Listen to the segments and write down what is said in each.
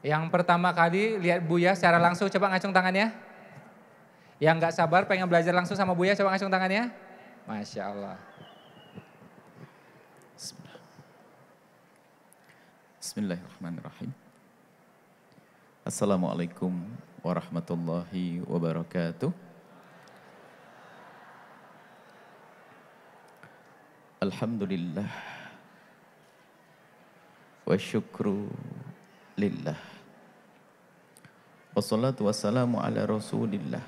Yang pertama kali lihat Buya secara langsung, coba ngacung tangannya. Yang nggak sabar pengen belajar langsung sama Buya, coba ngacung tangannya. Masya Allah. Bismillahirrahmanirrahim. Assalamualaikum warahmatullahi wabarakatuh. Alhamdulillah wa syukru lillah. Wassalatu wassalamu ala rasulillah.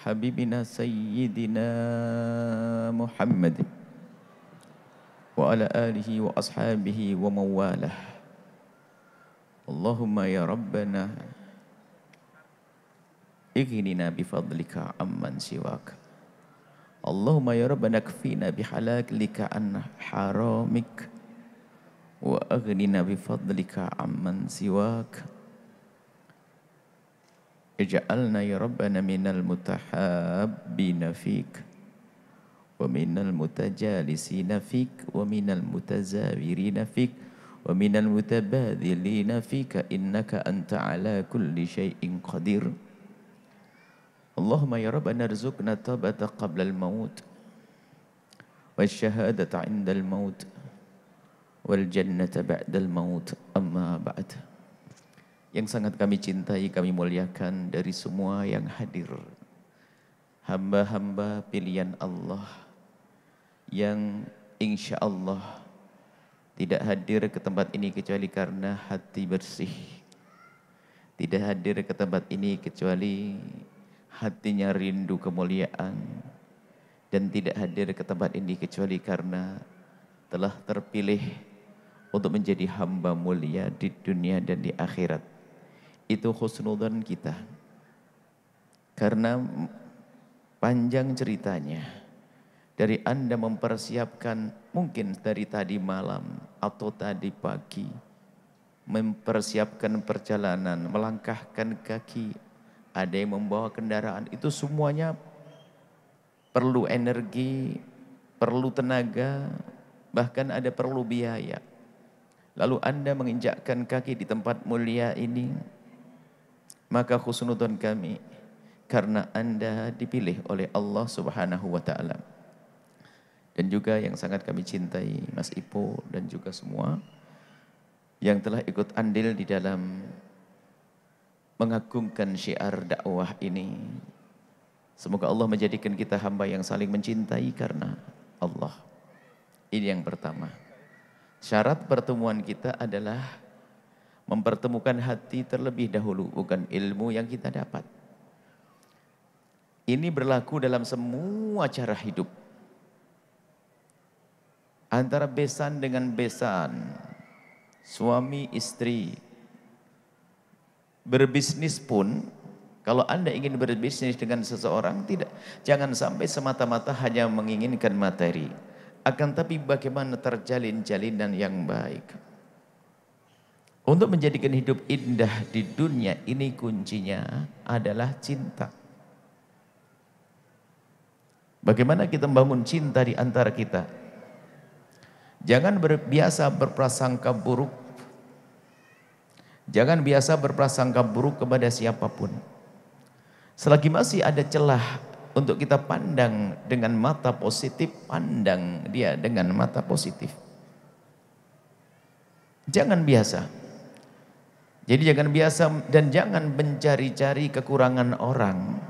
Habibina sayyidina Muhammad wa ala alihi wa ashabihi wa mawalah. Allahumma ya Rabbana ighnina bifadlika amman siwak. Allahumma ya Rabbana kfina bihalalika an haramik wa aghnina bifadlika amman siwak. Ij'alna ya Rabbana minal mutahabbina fik wa minal mutajalisina fik wa minal mutazawirina fik wa minal mutabadhilina fika innaka anta ala kulli syai'in qadir. Allahumma ya Rabbana arzuqna tabata qabla al-maut wa syahadata 'inda al-maut wal jannata ba'da al-maut amma ba'd. Yang sangat kami cintai, kami muliakan dari semua yang hadir, hamba-hamba pilihan Allah yang insya Allah tidak hadir ke tempat ini kecuali karena hati bersih, tidak hadir ke tempat ini kecuali hatinya rindu kemuliaan, dan tidak hadir ke tempat ini kecuali karena telah terpilih untuk menjadi hamba mulia di dunia dan di akhirat. Itu husnudzon kita. Karena panjang ceritanya, dari Anda mempersiapkan mungkin dari tadi malam atau tadi pagi, mempersiapkan perjalanan, melangkahkan kaki, ada yang membawa kendaraan, itu semuanya perlu energi, perlu tenaga, bahkan ada perlu biaya. Lalu Anda menginjakkan kaki di tempat mulia ini, maka husnudzon kami karena Anda dipilih oleh Allah Subhanahu wa taala. Dan juga yang sangat kami cintai Mas Ipo dan juga semua yang telah ikut andil di dalam mengagungkan syiar dakwah ini. Semoga Allah menjadikan kita hamba yang saling mencintai karena Allah. Ini yang pertama. Syarat pertemuan kita adalah mempertemukan hati terlebih dahulu, bukan ilmu yang kita dapat. Ini berlaku dalam semua cara hidup. Antara besan dengan besan, suami istri, berbisnis pun, kalau Anda ingin berbisnis dengan seseorang, jangan sampai semata-mata hanya menginginkan materi, akan tapi bagaimana terjalin jalinan yang baik. Untuk menjadikan hidup indah di dunia ini kuncinya adalah cinta. Bagaimana kita membangun cinta di antara kita? Jangan biasa berprasangka buruk. Jangan biasa berprasangka buruk kepada siapapun. Selagi masih ada celah untuk kita pandang dengan mata positif, pandang dia dengan mata positif. Jangan biasa. Jadi jangan biasa dan jangan mencari-cari kekurangan orang.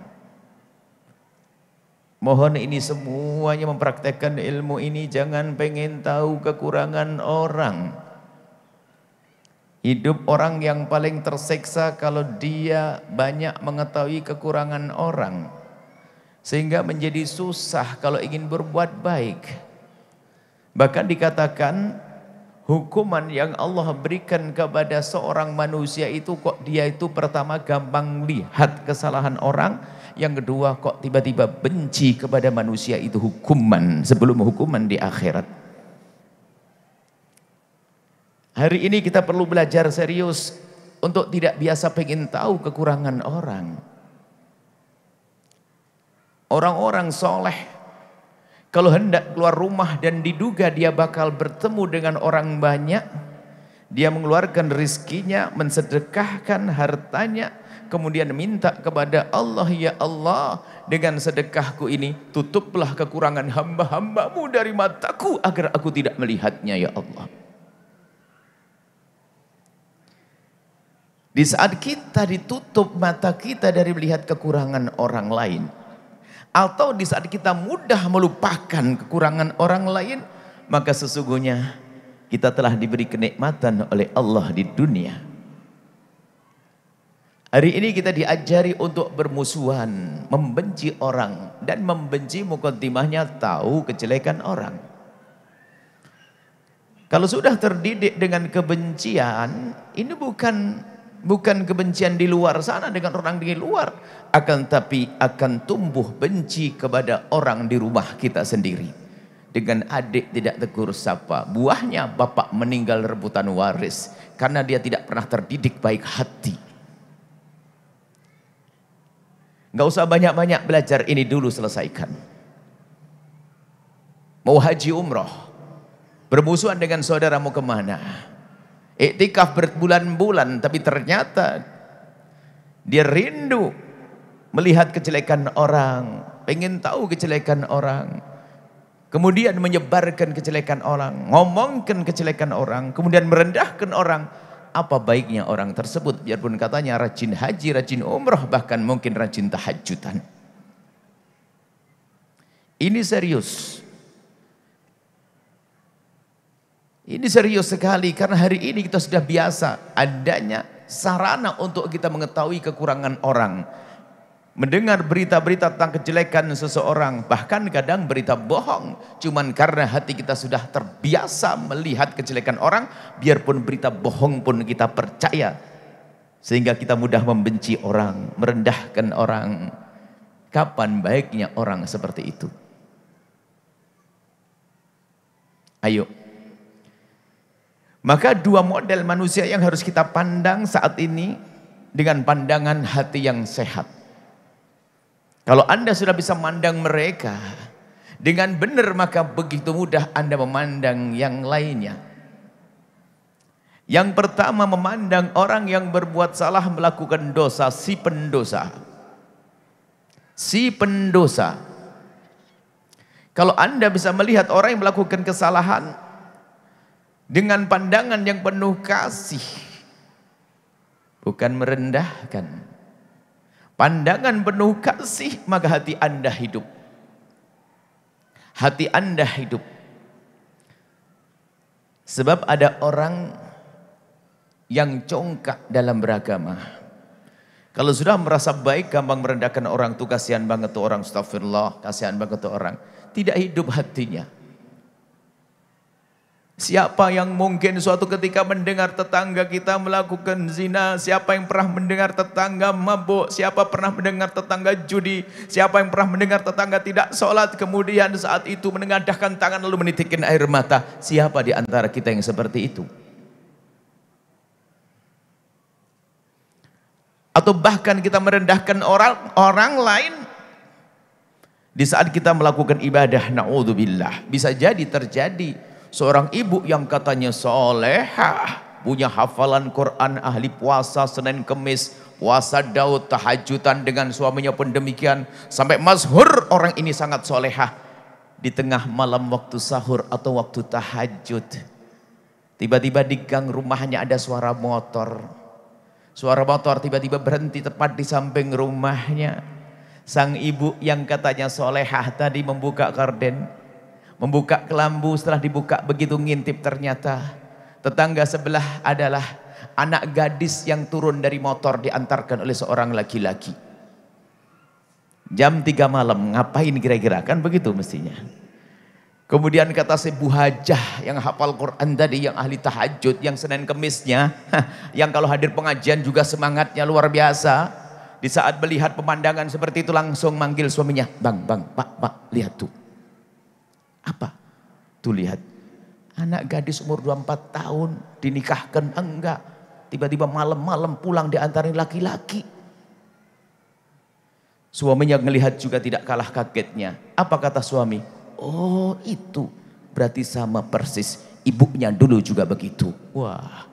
Mohon ini semuanya mempraktekkan ilmu ini, jangan pengen tahu kekurangan orang. Hidup orang yang paling tersiksa kalau dia banyak mengetahui kekurangan orang. Sehingga menjadi susah kalau ingin berbuat baik. Bahkan dikatakan hukuman yang Allah berikan kepada seorang manusia itu kok dia itu pertama gampang lihat kesalahan orang, yang kedua kok tiba-tiba benci kepada manusia itu hukuman sebelum hukuman di akhirat. Hari ini kita perlu belajar serius untuk tidak biasa pengen tahu kekurangan orang. Orang-orang soleh kalau hendak keluar rumah dan diduga dia bakal bertemu dengan orang banyak, Dia mengeluarkan rizkinya, mensedekahkan hartanya, kemudian minta kepada Allah, ya Allah, dengan sedekahku ini tutuplah kekurangan hamba-hambamu dari mataku agar aku tidak melihatnya, ya Allah. Di saat kita ditutup mata kita dari melihat kekurangan orang lain, atau di saat kita mudah melupakan kekurangan orang lain, maka sesungguhnya kita telah diberi kenikmatan oleh Allah di dunia. Hari ini kita diajari untuk bermusuhan, membenci orang, dan membenci mukaddimahnya tahu kejelekan orang. Kalau sudah terdidik dengan kebencian, ini bukan kebencian di luar sana dengan orang di luar, tapi akan tumbuh benci kepada orang di rumah kita sendiri. Dengan adik tidak tegur sapa, buahnya bapak meninggal rebutan waris karena dia tidak pernah terdidik baik hati. Nggak usah banyak-banyak belajar, ini dulu selesaikan. Mau haji umroh, bermusuhan dengan saudara mau kemana? Iktikaf berbulan-bulan, tapi ternyata dia rindu melihat kejelekan orang, pengen tahu kejelekan orang. Kemudian menyebarkan kejelekan orang, ngomongkan kejelekan orang, kemudian merendahkan orang. Apa baiknya orang tersebut? Biarpun katanya rajin haji, rajin umrah, bahkan mungkin rajin tahajudan. Ini serius. Ini serius sekali karena hari ini kita sudah biasa adanya sarana untuk kita mengetahui kekurangan orang. Mendengar berita-berita tentang kejelekan seseorang, bahkan kadang berita bohong, cuman karena hati kita sudah terbiasa melihat kejelekan orang, biarpun berita bohong pun kita percaya, sehingga kita mudah membenci orang, merendahkan orang. Kapan baiknya orang seperti itu? Ayo. Maka dua model manusia yang harus kita pandang saat ini dengan pandangan hati yang sehat. Kalau Anda sudah bisa memandang mereka dengan benar, maka begitu mudah Anda memandang yang lainnya. Yang pertama, memandang orang yang berbuat salah, melakukan dosa, si pendosa. Si pendosa. Kalau Anda bisa melihat orang yang melakukan kesalahan dengan pandangan yang penuh kasih, bukan merendahkan, pandangan penuh kasih, maka hati Anda hidup. Hati Anda hidup. Sebab ada orang yang congkak dalam beragama. Kalau sudah merasa baik, gampang merendahkan orang, tuh kasihan banget tuh orang, astagfirullah, kasihan banget tuh orang. Tidak hidup hatinya. Siapa yang mungkin suatu ketika mendengar tetangga kita melakukan zina? Siapa yang pernah mendengar tetangga mabuk? Siapa pernah mendengar tetangga judi? Siapa yang pernah mendengar tetangga tidak sholat, kemudian saat itu menengadahkan tangan lalu menitikkan air mata? Siapa di antara kita yang seperti itu? Atau bahkan kita merendahkan orang lain di saat kita melakukan ibadah, na'udzubillah. Bisa jadi terjadi seorang ibu yang katanya solehah, punya hafalan Quran, ahli puasa Senin Kemis, puasa Daud, tahajudan dengan suaminya pun demikian, sampai masyhur orang ini sangat solehah. Di tengah malam waktu sahur atau waktu tahajud, tiba-tiba di gang rumahnya ada suara motor. Suara motor tiba-tiba berhenti tepat di samping rumahnya. Sang ibu yang katanya solehah tadi membuka gorden, membuka kelambu, setelah dibuka begitu ngintip, ternyata tetangga sebelah adalah anak gadis yang turun dari motor diantarkan oleh seorang laki-laki. Jam 3 malam, ngapain kira-kira? Kan begitu mestinya. Kemudian kata si Bu Hajah yang hafal Quran tadi, yang ahli tahajud, yang Senin Kemisnya, yang kalau hadir pengajian juga semangatnya luar biasa. Di saat melihat pemandangan seperti itu langsung manggil suaminya, bang, pak, lihat tuh. Apa? Tuh lihat, anak gadis umur 24 tahun dinikahkan, enggak, tiba-tiba malam-malam pulang diantarin laki-laki. Suaminya melihat juga tidak kalah kagetnya. Apa kata suami? Oh itu berarti sama persis ibunya dulu juga begitu. Wah,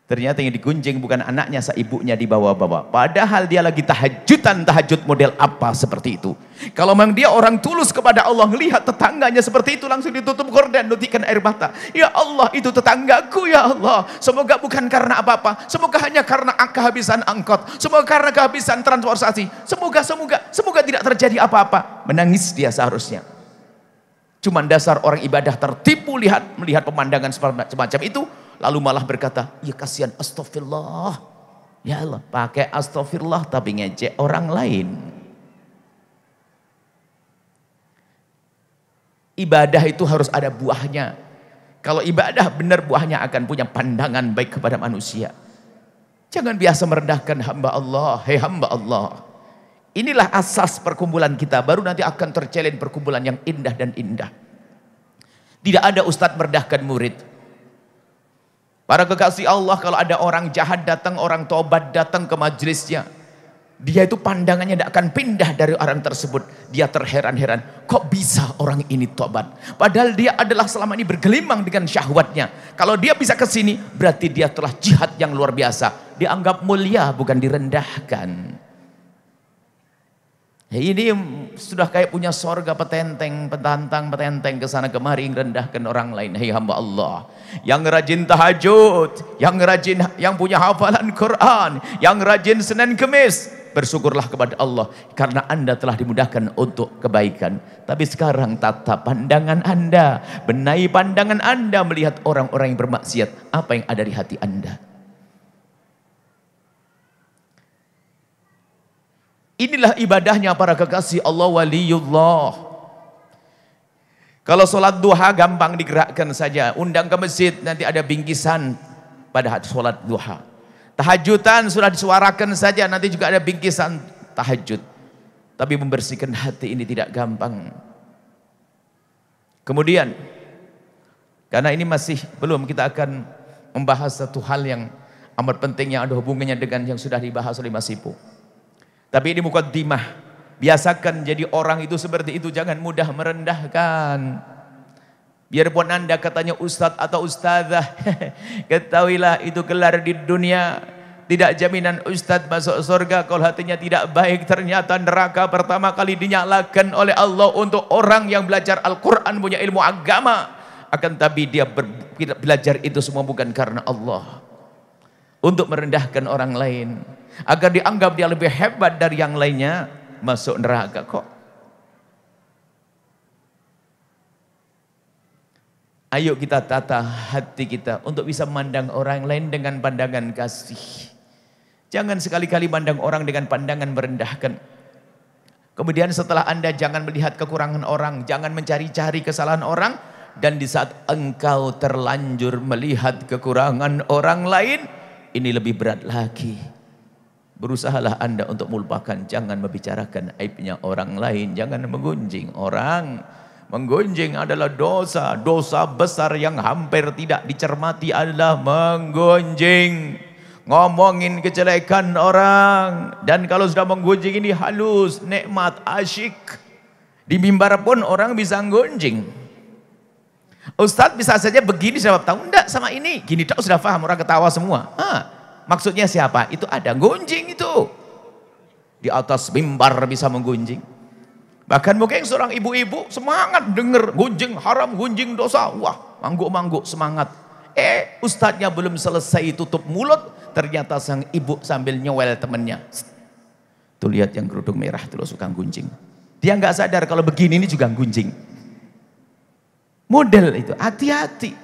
Ternyata yang digunjing bukan anaknya, ibunya dibawa-bawa. Padahal dia lagi tahajudan, tahajud model apa seperti itu. Kalau memang dia orang tulus kepada Allah, melihat tetangganya seperti itu, langsung ditutup gorden, nutikan air mata. Ya Allah, itu tetanggaku ya Allah. Semoga bukan karena apa-apa. Semoga hanya karena kehabisan angkot. Semoga karena kehabisan transportasi. Semoga tidak terjadi apa-apa. Menangis dia seharusnya. Cuman dasar orang ibadah tertipu melihat pemandangan semacam itu. Lalu malah berkata, ya kasihan, astagfirullah. Ya Allah, pakai astagfirullah tapi ngejek orang lain. Ibadah itu harus ada buahnya. Kalau ibadah benar, buahnya akan punya pandangan baik kepada manusia. Jangan biasa merendahkan hamba Allah. Hei hamba Allah. Inilah asas perkumpulan kita. Baru nanti akan terjalin perkumpulan yang indah dan indah. Tidak ada ustadz merendahkan murid. Para kekasih Allah, kalau ada orang jahat datang, orang tobat datang ke majelisnya, dia itu pandangannya tidak akan pindah dari orang tersebut. Dia terheran-heran, kok bisa orang ini tobat? Padahal dia adalah selama ini bergelimang dengan syahwatnya. Kalau dia bisa ke sini, berarti dia telah jihad yang luar biasa. Dianggap mulia, bukan direndahkan. Ini sudah kayak punya sorga petenteng ke sana kemari merendahkan orang lain. Hei hamba Allah yang rajin tahajud, yang punya hafalan Quran, yang rajin Senin Kemis, bersyukurlah kepada Allah karena Anda telah dimudahkan untuk kebaikan. Tapi sekarang tata pandangan Anda, benahi pandangan Anda melihat orang-orang yang bermaksiat. Apa yang ada di hati Anda? Inilah ibadahnya para kekasih Allah, waliyullah. Kalau sholat duha gampang digerakkan saja. Undang ke masjid, nanti ada bingkisan pada sholat duha. Tahajudan sudah disuarakan saja, nanti juga ada bingkisan tahajud. Tapi membersihkan hati ini tidak gampang. Kemudian, karena ini masih belum, kita akan membahas satu hal yang amat penting yang ada hubungannya dengan yang sudah dibahas oleh Mas Ipu. Tapi ini mukaddimah. Biasakan jadi orang itu seperti itu, jangan mudah merendahkan. Biarpun Anda katanya ustadz atau ustazah, ketahuilah itu gelar di dunia. Tidak jaminan ustadz masuk surga kalau hatinya tidak baik. Ternyata neraka pertama kali dinyalakan oleh Allah untuk orang yang belajar Al-Quran, punya ilmu agama. Akan tapi dia belajar itu semua bukan karena Allah. Untuk merendahkan orang lain. Agar dianggap dia lebih hebat dari yang lainnya, masuk neraka kok. Ayo kita tata hati kita untuk bisa memandang orang lain dengan pandangan kasih. Jangan sekali-kali pandang orang dengan pandangan merendahkan. Kemudian setelah Anda jangan melihat kekurangan orang, jangan mencari-cari kesalahan orang. Dan di saat engkau terlanjur melihat kekurangan orang lain, ini lebih berat lagi. Berusahalah Anda untuk melupakan, jangan membicarakan aibnya orang lain, jangan menggunjing orang. Menggunjing adalah dosa, dosa besar yang hampir tidak dicermati adalah menggunjing. Ngomongin kejelekan orang, dan kalau sudah menggunjing ini halus, nikmat, asyik. Di mimbar pun orang bisa menggunjing. Ustadz bisa saja begini sebab tahu, enggak sama ini, gini tak sudah paham, orang ketawa semua. Maksudnya siapa? Itu ada gunjing itu. Di atas mimbar bisa menggunjing. Bahkan mungkin seorang ibu-ibu semangat dengar gunjing haram, gunjing dosa. Wah, mangguk-mangguk semangat. Ustadznya belum selesai tutup mulut, ternyata sang ibu sambil nyewel temannya. Tuh lihat yang kerudung merah tuh lo suka gunjing. Dia nggak sadar kalau begini ini juga gunjing. Model itu, hati-hati.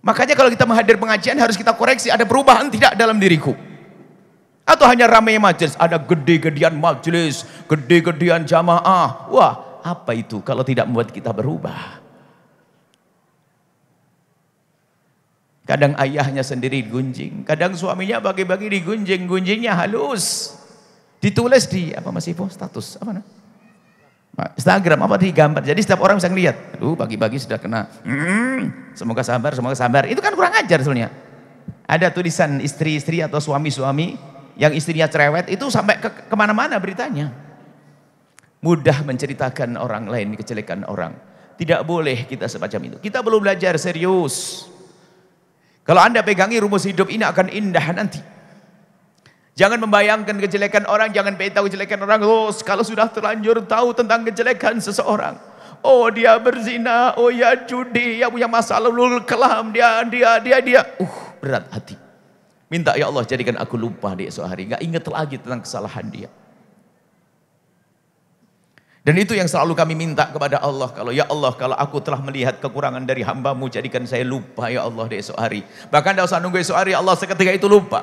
Makanya kalau kita menghadir pengajian harus kita koreksi, ada perubahan tidak dalam diriku? Atau hanya ramai majelis, ada gede-gedean majelis, gede-gedean jamaah. Wah, apa itu kalau tidak membuat kita berubah? Kadang ayahnya sendiri digunjing, kadang suaminya bagi-bagi digunjing, gunjingnya halus. Ditulis di apa Mas Ipo status apa namanya? Instagram apa di gambar, jadi setiap orang bisa ngelihat. Aduh, pagi-pagi sudah kena. Semoga sabar, semoga sabar. Itu kan kurang ajar sebenarnya. Ada tulisan istri-istri atau suami-suami yang istrinya cerewet itu sampai kemana-mana beritanya. Mudah menceritakan orang lain kejelekan orang. Tidak boleh kita semacam itu. Kita perlu belajar serius. Kalau Anda pegangi rumus hidup ini akan indah nanti. Jangan membayangkan kejelekan orang, jangan pengen tahu kejelekan orang. Oh, kalau sudah terlanjur tahu tentang kejelekan seseorang, oh dia berzina, oh ya judi, dia punya masa lalu kelam, dia. Berat hati. Minta ya Allah jadikan aku lupa di esok hari, nggak ingat lagi tentang kesalahan dia. Dan itu yang selalu kami minta kepada Allah. Kalau ya Allah, kalau aku telah melihat kekurangan dari hamba-Mu, jadikan saya lupa ya Allah di esok hari. Bahkan tidak usah nunggu esok hari, Allah seketika itu lupa.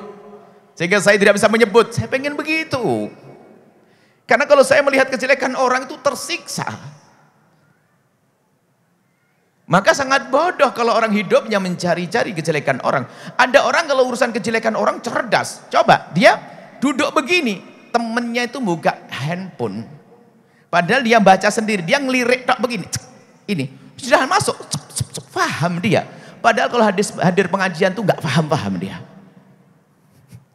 Sehingga saya tidak bisa menyebut, saya pengen begitu. Karena kalau saya melihat kejelekan orang itu tersiksa. Maka sangat bodoh kalau orang hidupnya mencari-cari kejelekan orang. Ada orang kalau urusan kejelekan orang cerdas. Coba, dia duduk begini, temennya itu buka handphone. Padahal dia baca sendiri, dia ngelirik tak begini. Ini, sudah masuk, paham dia. Padahal kalau hadir pengajian tuh nggak paham dia.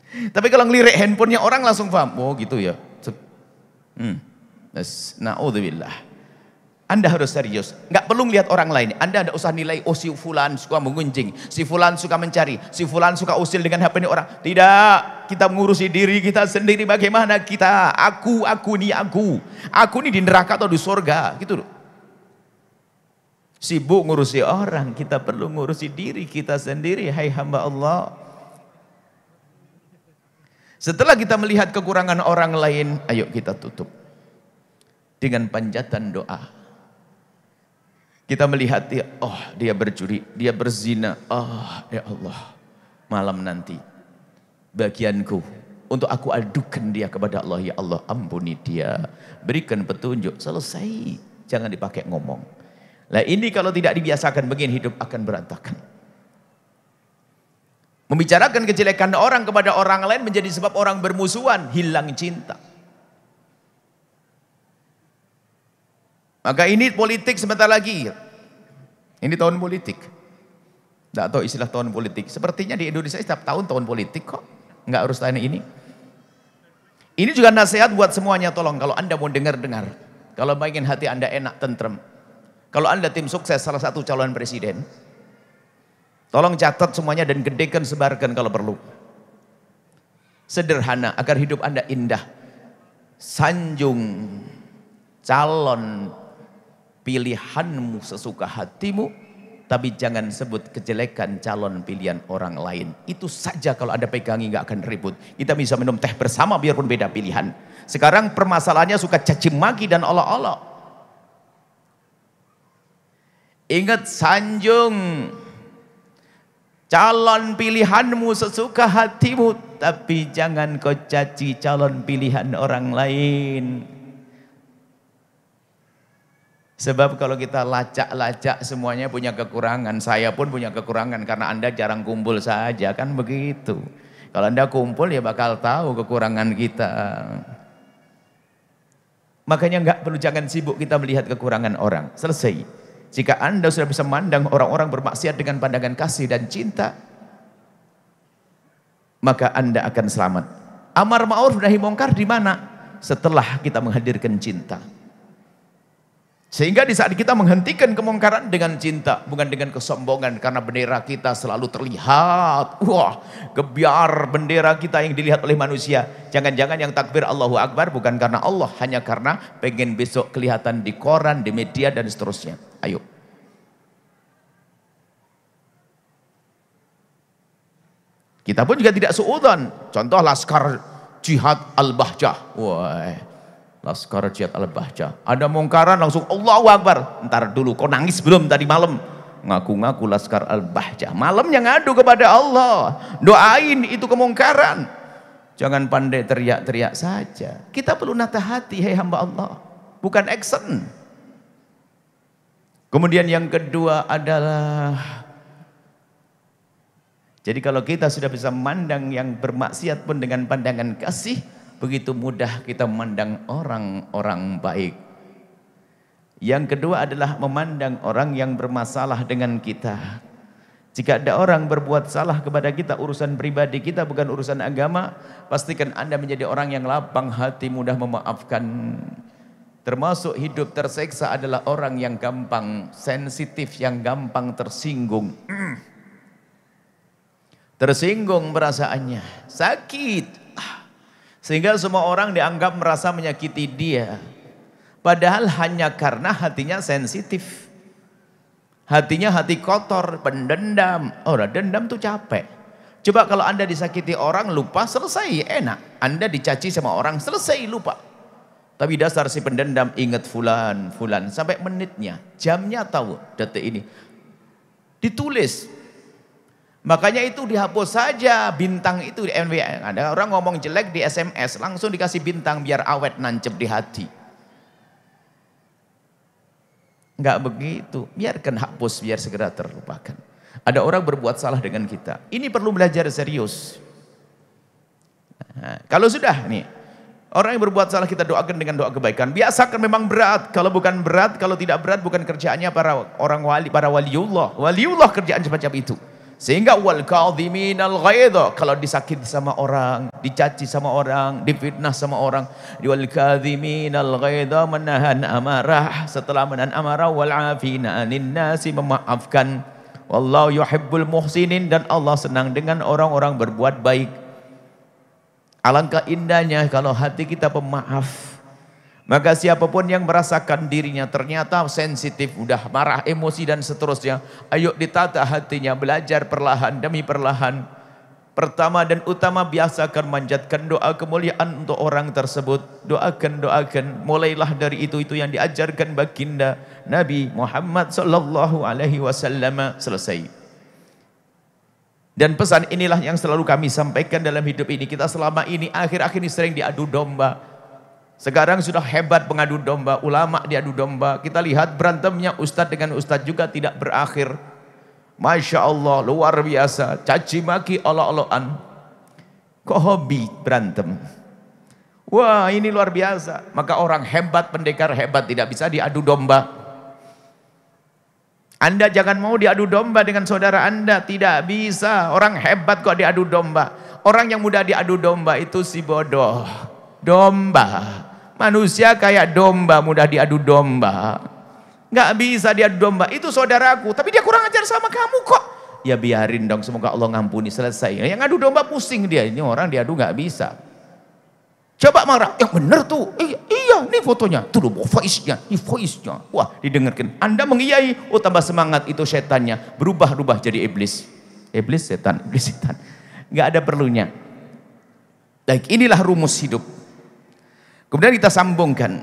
Tapi kalau ngelirik handphonenya orang langsung paham. Oh gitu ya. Na'udzubillah. Anda harus serius. Nggak perlu lihat orang lain. Anda tidak usah nilai, oh si fulan suka mengunjing, si fulan suka mencari, si fulan suka usil dengan HP ini orang. Tidak. Kita mengurusi diri kita sendiri. Bagaimana kita? Aku ini. Aku ini di neraka atau di surga. Gitu loh. Sibuk ngurusi orang. Kita perlu ngurusi diri kita sendiri. Hai hamba Allah. Setelah kita melihat kekurangan orang lain, ayo kita tutup dengan panjatan doa. Kita melihat dia, oh dia bercuri, dia berzina, oh ya Allah, malam nanti bagianku untuk aku adukan dia kepada Allah. Ya Allah, ampuni dia, berikan petunjuk, selesai, jangan dipakai ngomong. Lah ini kalau tidak dibiasakan begini, hidup akan berantakan. Membicarakan kejelekan orang kepada orang lain menjadi sebab orang bermusuhan, hilang cinta. Maka ini politik sebentar lagi. Ini tahun politik. Tidak tahu istilah tahun politik. Sepertinya di Indonesia setiap tahun politik kok. Enggak harus tanya ini. Ini juga nasihat buat semuanya, tolong kalau Anda mau dengar-dengar. Kalau ingin hati Anda enak, tentrem. Kalau Anda tim sukses salah satu calon presiden, tolong catat semuanya dan gedekan, sebarkan kalau perlu. Sederhana agar hidup Anda indah. Sanjung calon pilihanmu sesuka hatimu, tapi jangan sebut kejelekan calon pilihan orang lain. Itu saja kalau Anda pegangi nggak akan ribut. Kita bisa minum teh bersama biarpun beda pilihan. Sekarang permasalahannya suka caci maki dan olok-olok. Ingat, sanjung calon pilihanmu sesuka hatimu, tapi jangan kau caci calon pilihan orang lain. Sebab kalau kita lacak-lacak semuanya punya kekurangan. Saya pun punya kekurangan karena Anda jarang kumpul saja, kan begitu. Kalau Anda kumpul ya bakal tahu kekurangan kita. Makanya jangan sibuk kita melihat kekurangan orang. Selesai. Jika Anda sudah bisa memandang orang-orang bermaksiat dengan pandangan kasih dan cinta, maka Anda akan selamat. Amar ma'ruf nahi mungkar di mana? Setelah kita menghadirkan cinta. Sehingga di saat kita menghentikan kemungkaran dengan cinta, bukan dengan kesombongan, karena bendera kita selalu terlihat. Wah, gebiar bendera kita yang dilihat oleh manusia. Jangan-jangan yang takbir Allahu Akbar bukan karena Allah, hanya karena pengen besok kelihatan di koran, di media dan seterusnya. Ayo. Kita pun juga tidak suudzon. Contoh Laskar Jihad Al-Bahjah. Wah. Laskar Jihad Al-Bahjah. Ada mungkaran langsung Allahu Akbar. Ntar dulu, kau nangis belum tadi malam? Ngaku-ngaku Laskar Al-Bahjah. Malamnya ngadu kepada Allah. Doain itu kemungkaran. Jangan pandai teriak-teriak saja. Kita perlu nata hati, hai hamba Allah. Bukan action. Kemudian yang kedua adalah, jadi kalau kita sudah bisa memandang yang bermaksiat pun dengan pandangan kasih, begitu mudah kita memandang orang-orang baik. Yang kedua adalah memandang orang yang bermasalah dengan kita. Jika ada orang berbuat salah kepada kita, urusan pribadi kita bukan urusan agama, pastikan Anda menjadi orang yang lapang hati, mudah memaafkan. Termasuk hidup tersiksa adalah orang yang gampang sensitif, yang gampang tersinggung. tersinggung perasaannya, sakit. Sehingga semua orang dianggap merasa menyakiti dia. Padahal hanya karena hatinya sensitif. Hatinya hati kotor, pendendam. Orang dendam tuh capek. Coba kalau Anda disakiti orang, lupa, selesai, enak. Anda dicaci sama orang, selesai, lupa. Tapi dasar si pendendam, ingat fulan, fulan. Sampai menitnya, jamnya tahu, detik ini. Ditulis. Makanya itu dihapus saja bintang itu di NWA. Ada orang ngomong jelek di SMS, langsung dikasih bintang biar awet nancep di hati. Enggak begitu, biarkan hapus biar segera terlupakan. Ada orang berbuat salah dengan kita. Ini perlu belajar serius. Nah, kalau sudah nih, orang yang berbuat salah kita doakan dengan doa kebaikan. Biasakan memang berat. Kalau bukan berat, kalau tidak berat bukan kerjaannya para orang wali, para waliullah. Waliullah kerjaan semacam itu. Sehingga wal kadhiminal ghaidha, kalau disakiti sama orang, dicaci sama orang, difitnah sama orang, wal kadhiminal ghaidha, menahan amarah, setelah menahan amarah, wal afina anin nasi, memaafkan. Wallahu yuhibbul muhsinin, dan Allah senang dengan orang-orang berbuat baik. Alangkah indahnya kalau hati kita pemaaf. Maka siapapun yang merasakan dirinya ternyata sensitif, udah marah, emosi dan seterusnya, ayo ditata hatinya, belajar perlahan demi perlahan. Pertama dan utama, biasakan manjatkan doa kemuliaan untuk orang tersebut. Doakan, mulailah dari itu yang diajarkan baginda Nabi Muhammad sallallahu alaihi wasallam. Selesai. Dan pesan inilah yang selalu kami sampaikan dalam hidup ini. Kita selama ini akhir-akhir ini sering diadu domba. Sekarang sudah hebat pengadu domba, ulama diadu domba. Kita lihat berantemnya ustadz dengan ustadz juga tidak berakhir. Masya Allah, luar biasa. Caci maki, olok-olokan. Kok hobi berantem? Wah, ini luar biasa. Maka orang hebat, pendekar hebat tidak bisa diadu domba. Anda jangan mau diadu domba dengan saudara Anda, tidak bisa. Orang hebat kok diadu domba. Orang yang mudah diadu domba itu si bodoh. Domba. Manusia kayak domba, mudah diadu domba. Nggak bisa diadu domba. Itu saudaraku, tapi dia kurang ajar sama kamu kok. Ya biarin dong, semoga Allah ngampuni, selesai. Yang adu domba pusing dia. Ini orang diadu nggak bisa. Coba marah, yang bener tuh. Iya, nih fotonya. Tuh voice-nya, ini voice-nya. Wah, didengarkan. Anda mengiyai, oh tambah semangat, itu setannya. Berubah-ubah jadi iblis. Iblis setan, iblis setan. Nggak ada perlunya. Baik, inilah rumus hidup. Kemudian kita sambungkan.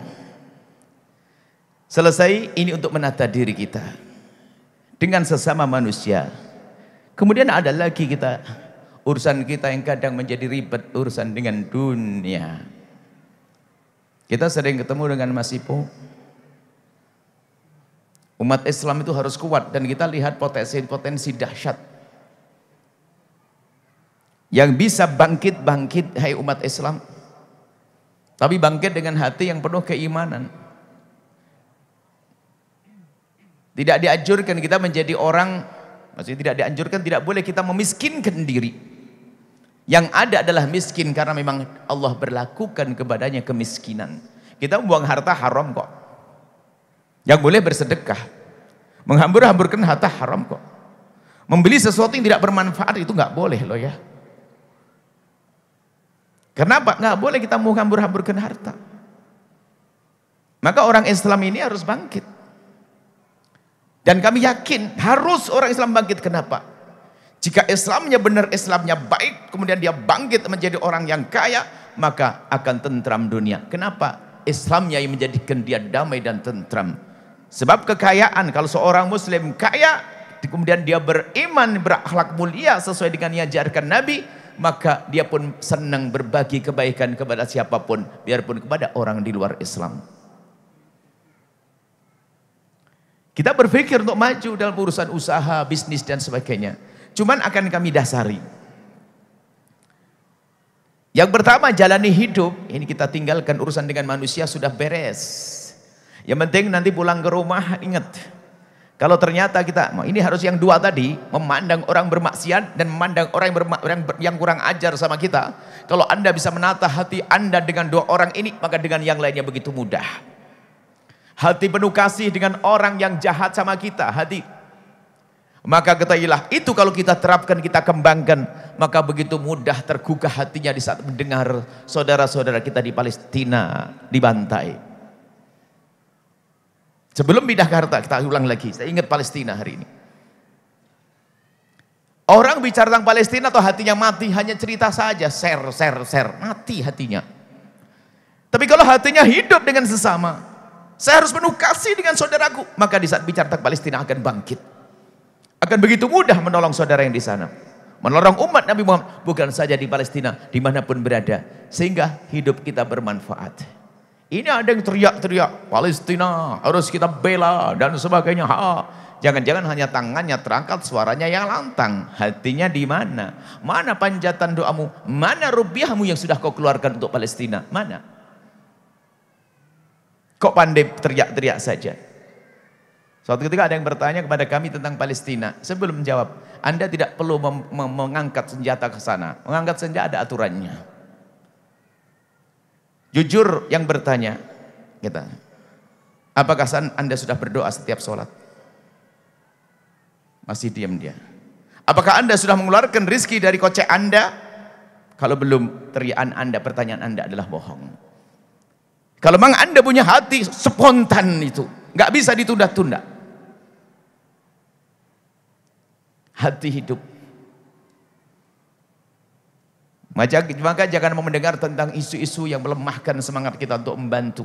Selesai, ini untuk menata diri kita dengan sesama manusia. Kemudian ada lagi kita, urusan kita yang kadang menjadi ribet, urusan dengan dunia. Kita sering ketemu dengan Mas Ipo. Umat Islam itu harus kuat, dan kita lihat potensi dahsyat yang bisa bangkit, hai umat Islam. Tapi bangkit dengan hati yang penuh keimanan. Tidak dianjurkan kita menjadi orang, maksudnya tidak dianjurkan, tidak boleh kita memiskinkan diri. Yang ada adalah miskin karena memang Allah berlakukan kepadanya kemiskinan. Kita membuang harta haram kok. Yang boleh bersedekah. Menghambur-hamburkan harta haram kok. Membeli sesuatu yang tidak bermanfaat itu nggak boleh loh ya. Kenapa? Nggak boleh kita mau hambur-hamburkan harta. Maka orang Islam ini harus bangkit. Dan kami yakin harus orang Islam bangkit. Kenapa? Jika Islamnya benar, Islamnya baik, kemudian dia bangkit menjadi orang yang kaya, maka akan tentram dunia. Kenapa? Islamnya yang menjadikan dia damai dan tentram. Sebab kekayaan, kalau seorang Muslim kaya, kemudian dia beriman, berakhlak mulia sesuai dengan yang diajarkan Nabi, maka dia pun senang berbagi kebaikan kepada siapapun, biarpun kepada orang di luar Islam. Kita berpikir untuk maju dalam urusan usaha, bisnis dan sebagainya. Cuman akan kami dasari. Yang pertama, jalani hidup. Ini kita tinggalkan urusan dengan manusia, sudah beres. Yang penting nanti pulang ke rumah ingat. Kalau ternyata kita, ini harus yang dua tadi, memandang orang bermaksiat dan memandang orang yang kurang ajar sama kita. Kalau Anda bisa menata hati Anda dengan dua orang ini, maka dengan yang lainnya begitu mudah. Hati penuh kasih dengan orang yang jahat sama kita, hati. Maka ketahuilah, itu kalau kita terapkan, kita kembangkan, maka begitu mudah tergugah hatinya di saat mendengar saudara-saudara kita di Palestina dibantai. Sebelum pindah ke harta, kita ulang lagi, saya ingat Palestina hari ini. Orang bicara tentang Palestina atau hatinya mati, hanya cerita saja, share, mati hatinya. Tapi kalau hatinya hidup dengan sesama, saya harus penuh kasih dengan saudaraku, maka di saat bicara tentang Palestina akan bangkit. Akan begitu mudah menolong saudara yang di sana, menolong umat Nabi Muhammad, bukan saja di Palestina, dimanapun berada, sehingga hidup kita bermanfaat. Ini ada yang teriak-teriak, Palestina harus kita bela dan sebagainya. Jangan-jangan hanya tangannya terangkat, suaranya yang lantang, hatinya di mana? Mana panjatan doamu? Mana rupiahmu yang sudah kau keluarkan untuk Palestina? Mana? Kok pandai teriak-teriak saja? Suatu ketika ada yang bertanya kepada kami tentang Palestina. Sebelum menjawab, Anda tidak perlu mengangkat senjata ke sana. Mengangkat senjata ada aturannya. Jujur yang bertanya, kita, apakah Anda sudah berdoa setiap sholat? Masih diam dia. Apakah Anda sudah mengeluarkan rizki dari kocek Anda? Kalau belum, teriakan Anda, pertanyaan Anda adalah bohong. Kalau memang Anda punya hati spontan itu, nggak bisa ditunda-tunda. Hati hidup. Maka jangan mendengar tentang isu-isu yang melemahkan semangat kita untuk membantu.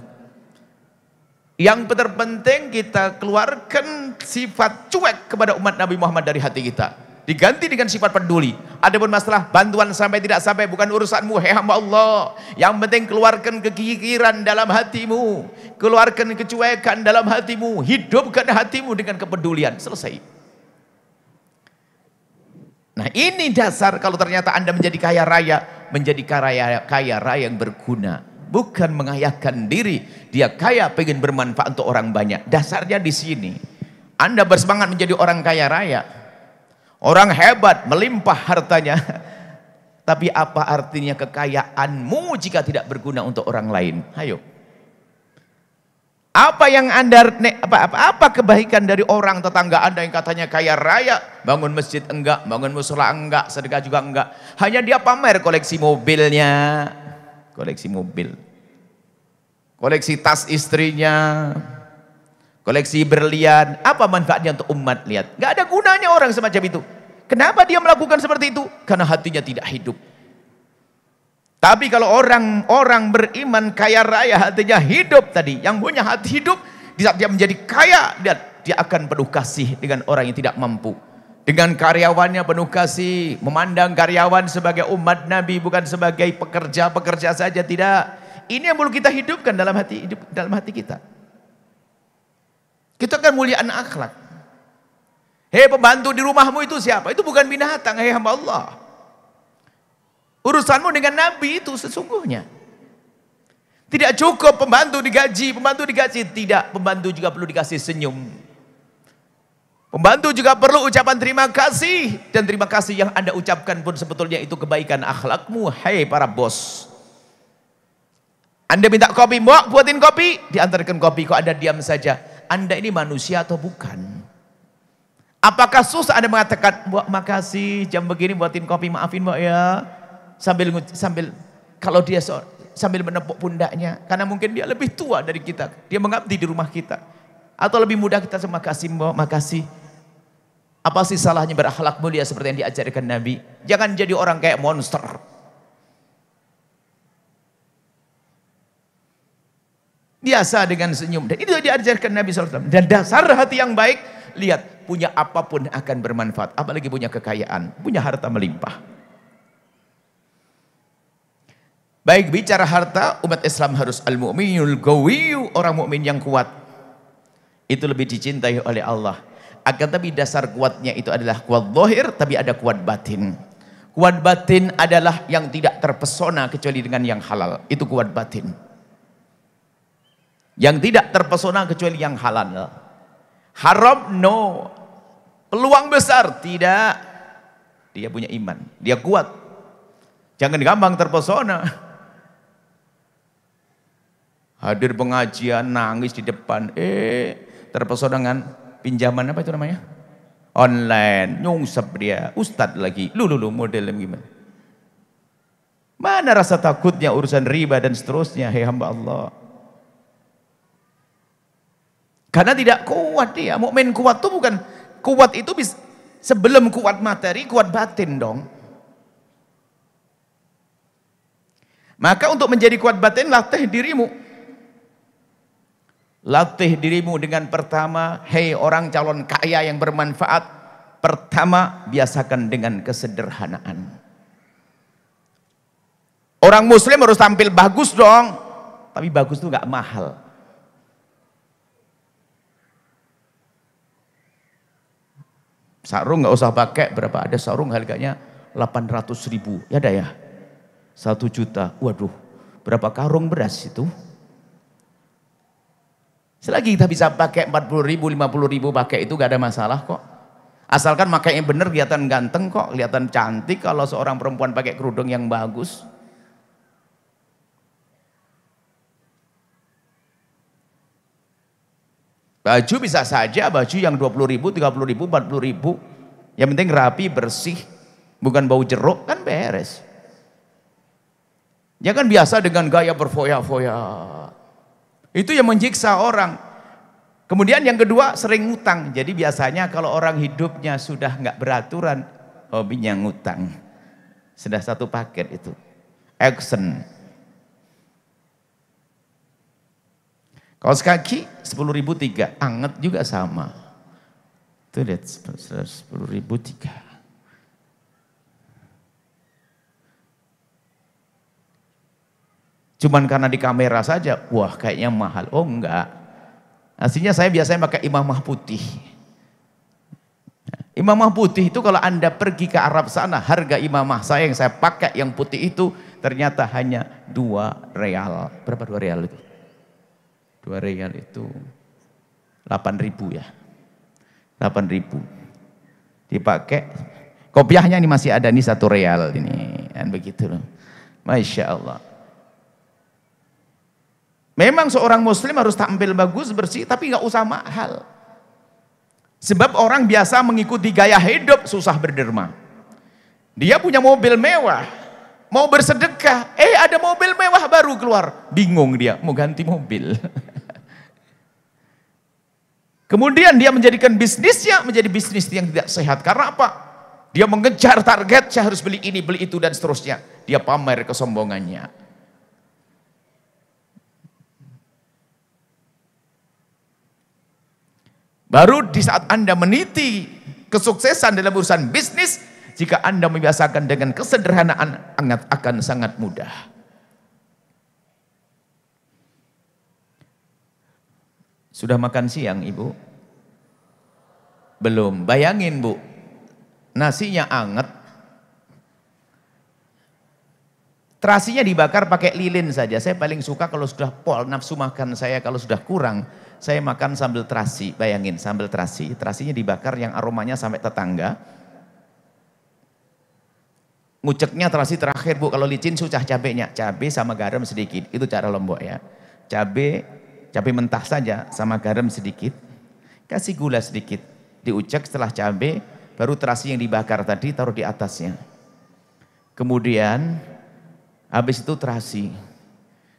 Yang terpenting kita keluarkan sifat cuek kepada umat Nabi Muhammad dari hati kita. Diganti dengan sifat peduli. Adapun masalah bantuan sampai tidak sampai bukan urusanmu, hai hamba Allah. Yang penting keluarkan kekikiran dalam hatimu, keluarkan kecuekan dalam hatimu, hidupkan hatimu dengan kepedulian. Selesai. Nah ini dasar kalau ternyata Anda menjadi kaya raya, menjadi kaya raya yang berguna. Bukan mengayahkan diri, dia kaya pengen bermanfaat untuk orang banyak. Dasarnya di sini. Anda bersemangat menjadi orang kaya raya, orang hebat, melimpah hartanya. Tapi apa artinya kekayaanmu jika tidak berguna untuk orang lain? Ayo. Apa yang Anda, apa kebaikan dari orang tetangga Anda yang katanya kaya raya, bangun masjid enggak, bangun mushola enggak, sedekah juga enggak. Hanya dia pamer koleksi mobilnya, koleksi mobil, koleksi tas istrinya, koleksi berlian. Apa manfaatnya untuk umat? Lihat, nggak ada gunanya orang semacam itu. Kenapa dia melakukan seperti itu? Karena hatinya tidak hidup. Tapi kalau orang beriman kaya raya, hatinya hidup tadi, yang punya hati hidup, di saat dia menjadi kaya, dia akan penuh kasih dengan orang yang tidak mampu. Dengan karyawannya penuh kasih, memandang karyawan sebagai umat Nabi, bukan sebagai pekerja saja, tidak. Ini yang perlu kita hidupkan dalam hati kita. Kita kan muliaan akhlak. Hei pembantu di rumahmu itu siapa? Itu bukan binatang, hei hamba Allah. Urusanmu dengan Nabi itu sesungguhnya. Tidak cukup pembantu digaji, tidak. Pembantu juga perlu dikasih senyum. Pembantu juga perlu ucapan terima kasih. Dan terima kasih yang Anda ucapkan pun sebetulnya itu kebaikan akhlakmu. Hai para bos. Anda minta kopi, mau buatin kopi, diantarkan kopi, kok Anda diam saja. Anda ini manusia atau bukan? Apakah susah Anda mengatakan, Mbak makasih jam begini buatin kopi, maafin Mbak ya. Sambil kalau dia sambil menepuk pundaknya, karena mungkin dia lebih tua dari kita, dia mengabdi di rumah kita, atau lebih mudah kita terima kasih Mbak, makasih. Apa sih salahnya berakhlak mulia seperti yang diajarkan Nabi? Jangan jadi orang kayak monster. Biasa dengan senyum, dan itu diajarkan Nabi SAW. Dan dasar hati yang baik, lihat, punya apapun akan bermanfaat, apalagi punya kekayaan, punya harta melimpah. Baik, bicara harta, umat Islam harus al-mu'minul qawiyyu, orang mukmin yang kuat. Itu lebih dicintai oleh Allah. Akan tapi dasar kuatnya itu adalah kuat zahir, tapi ada kuat batin. Kuat batin adalah yang tidak terpesona kecuali dengan yang halal. Itu kuat batin. Yang tidak terpesona kecuali yang halal. Haram, no. Peluang besar, tidak. Dia punya iman, dia kuat. Jangan gampang terpesona. Hadir pengajian, nangis di depan, terpesona dengan pinjaman apa itu namanya? Online, nyungsep dia. Ustadz lagi. Lu modelnya gimana? Mana rasa takutnya urusan riba dan seterusnya, hei hamba Allah. Karena tidak kuat dia. Mukmin kuat itu bukan, kuat itu bisa, sebelum kuat materi, kuat batin dong. Maka untuk menjadi kuat batin, latih dirimu. Latih dirimu dengan pertama, hei orang calon kaya yang bermanfaat. Pertama, biasakan dengan kesederhanaan. Orang muslim harus tampil bagus dong. Tapi bagus itu gak mahal. Sarung gak usah pakai, berapa ada sarung harganya 800.000. Ya ada ya? 1 juta. Waduh, berapa karung beras itu? Selagi kita bisa pakai 40.000, 50.000 pakai itu gak ada masalah kok. Asalkan makainya bener, kelihatan ganteng kok, kelihatan cantik kalau seorang perempuan pakai kerudung yang bagus. Baju bisa saja, baju yang 20.000, 30.000, 40.000. Yang penting rapi, bersih, bukan bau jeruk, kan beres. Jangan biasa dengan gaya berfoya-foya. Itu yang menyiksa orang. Kemudian yang kedua, sering ngutang. Jadi biasanya kalau orang hidupnya sudah nggak beraturan, hobinya ngutang. Sudah satu paket itu. Action. Kaos kaki 10.003, anget juga sama. Tuh lihat 10.003. Cuman karena di kamera saja, wah kayaknya mahal. Oh enggak. Aslinya saya biasanya pakai imamah putih. Imamah putih itu kalau Anda pergi ke Arab sana, harga imamah saya yang saya pakai yang putih itu ternyata hanya 2 real. Berapa 2 real itu? 2 real itu 8.000 ya. 8.000. Dipakai. Kopiahnya ini masih ada nih 1 real ini. Dan begitu loh. Masya Allah. Memang seorang muslim harus tampil bagus, bersih, tapi nggak usah mahal. Sebab orang biasa mengikuti gaya hidup susah berderma. Dia punya mobil mewah, mau bersedekah, ada mobil mewah baru keluar. Bingung dia, mau ganti mobil. Kemudian dia menjadikan bisnisnya menjadi bisnis yang tidak sehat. Karena apa? Dia mengejar target, saya harus beli ini, beli itu, dan seterusnya. Dia pamer kesombongannya. Baru di saat Anda meniti kesuksesan dalam urusan bisnis, jika Anda membiasakan dengan kesederhanaan, akan sangat mudah. Sudah makan siang Ibu? Belum. Bayangin Bu, nasinya anget, terasinya dibakar pakai lilin saja. Saya paling suka kalau sudah pol nafsu makan saya, kalau sudah kurang, saya makan sambal terasi. Bayangin sambal terasi, terasinya dibakar yang aromanya sampai tetangga. Nguceknya terasi terakhir Bu, kalau licin susah cabenya. Cabai sama garam sedikit, itu cara Lombok ya. Cabai mentah saja sama garam sedikit. Kasih gula sedikit, diucek setelah cabai, baru terasi yang dibakar tadi taruh di atasnya. Kemudian habis itu terasi.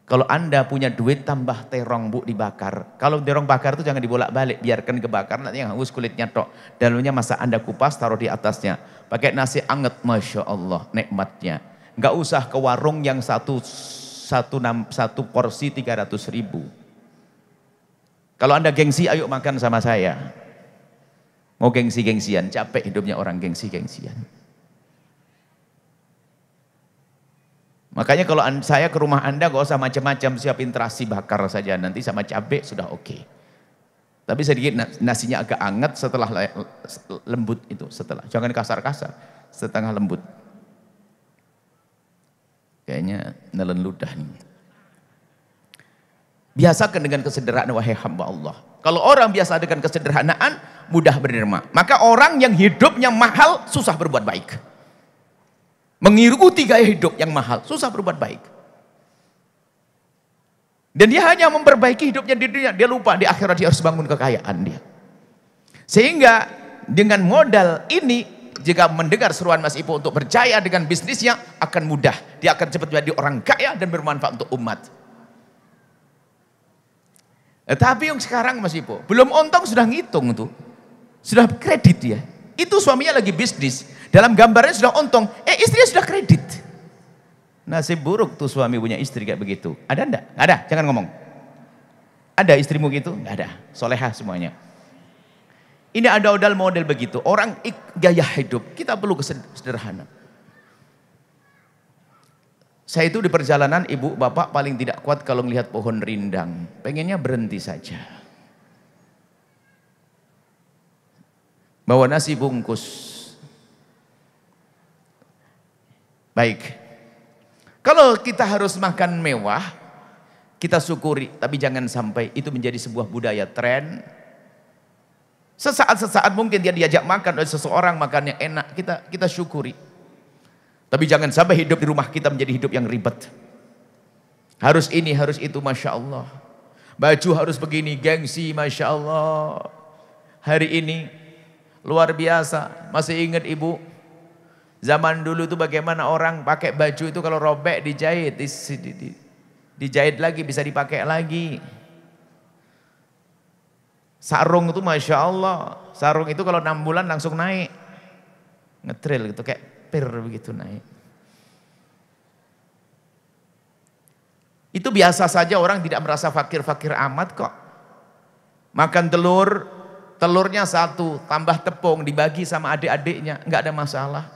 Kalau Anda punya duit tambah terong Bu dibakar. Kalau terong bakar itu jangan dibolak-balik, biarkan kebakar, nanti yang hangus kulitnya tok. Dalamnya masa Anda kupas, taruh di atasnya. Pakai nasi anget, Masya Allah nikmatnya. Nggak usah ke warung yang satu porsi 300.000. Kalau Anda gengsi, ayo makan sama saya. Mau gengsi-gengsian, capek hidupnya orang gengsi-gengsian. Makanya kalau saya ke rumah Anda gak usah macam-macam, siapin terasi bakar saja, nanti sama cabai sudah oke. Tapi sedikit nasinya agak anget setelah lembut itu, jangan kasar-kasar, setengah lembut. Kayaknya nelen ludah nih. Biasakan dengan kesederhanaan wahai hamba Allah. Kalau orang biasa dengan kesederhanaan, mudah berderma. Maka orang yang hidupnya mahal susah berbuat baik. Mengikuti gaya hidup yang mahal, susah berbuat baik. Dan dia hanya memperbaiki hidupnya di dunia, dia lupa di akhirat dia harus bangun kekayaan dia. Sehingga dengan modal ini, jika mendengar seruan Mas Ipo untuk percaya dengan bisnisnya, akan mudah. Dia akan cepat menjadi orang kaya dan bermanfaat untuk umat. Tapi yang sekarang Mas Ipo, belum untung sudah ngitung tuh. Sudah kredit dia. Itu suaminya lagi bisnis. Dalam gambarnya sudah untung, istrinya sudah kredit. Nasib buruk tuh suami punya istri kayak begitu. Ada enggak? Nggak ada, jangan ngomong. Ada istrimu gitu? Nggak ada. Solehah semuanya. Ini ada model begitu. Orang gaya hidup, kita perlu sederhana. Saya itu di perjalanan, ibu bapak paling tidak kuat kalau melihat pohon rindang. Pengennya berhenti saja. Bawa nasi bungkus. Baik. Kalau kita harus makan mewah, kita syukuri. Tapi jangan sampai itu menjadi sebuah budaya tren. Sesaat-sesaat mungkin dia diajak makan oleh seseorang, makan yang enak, kita syukuri. Tapi jangan sampai hidup di rumah kita menjadi hidup yang ribet. Harus ini, harus itu, Masya Allah. Baju harus begini, gengsi, Masya Allah. Hari ini, luar biasa. Masih ingat ibu? Zaman dulu itu bagaimana orang pakai baju itu kalau robek dijahit. Dijahit lagi, bisa dipakai lagi. Sarung itu Masya Allah. Sarung itu kalau 6 bulan langsung naik. Ngetril gitu, kayak pir begitu naik. Itu biasa saja, orang tidak merasa fakir-fakir amat kok. Makan telur, telurnya 1, tambah tepung, dibagi sama adik-adiknya, nggak ada masalah.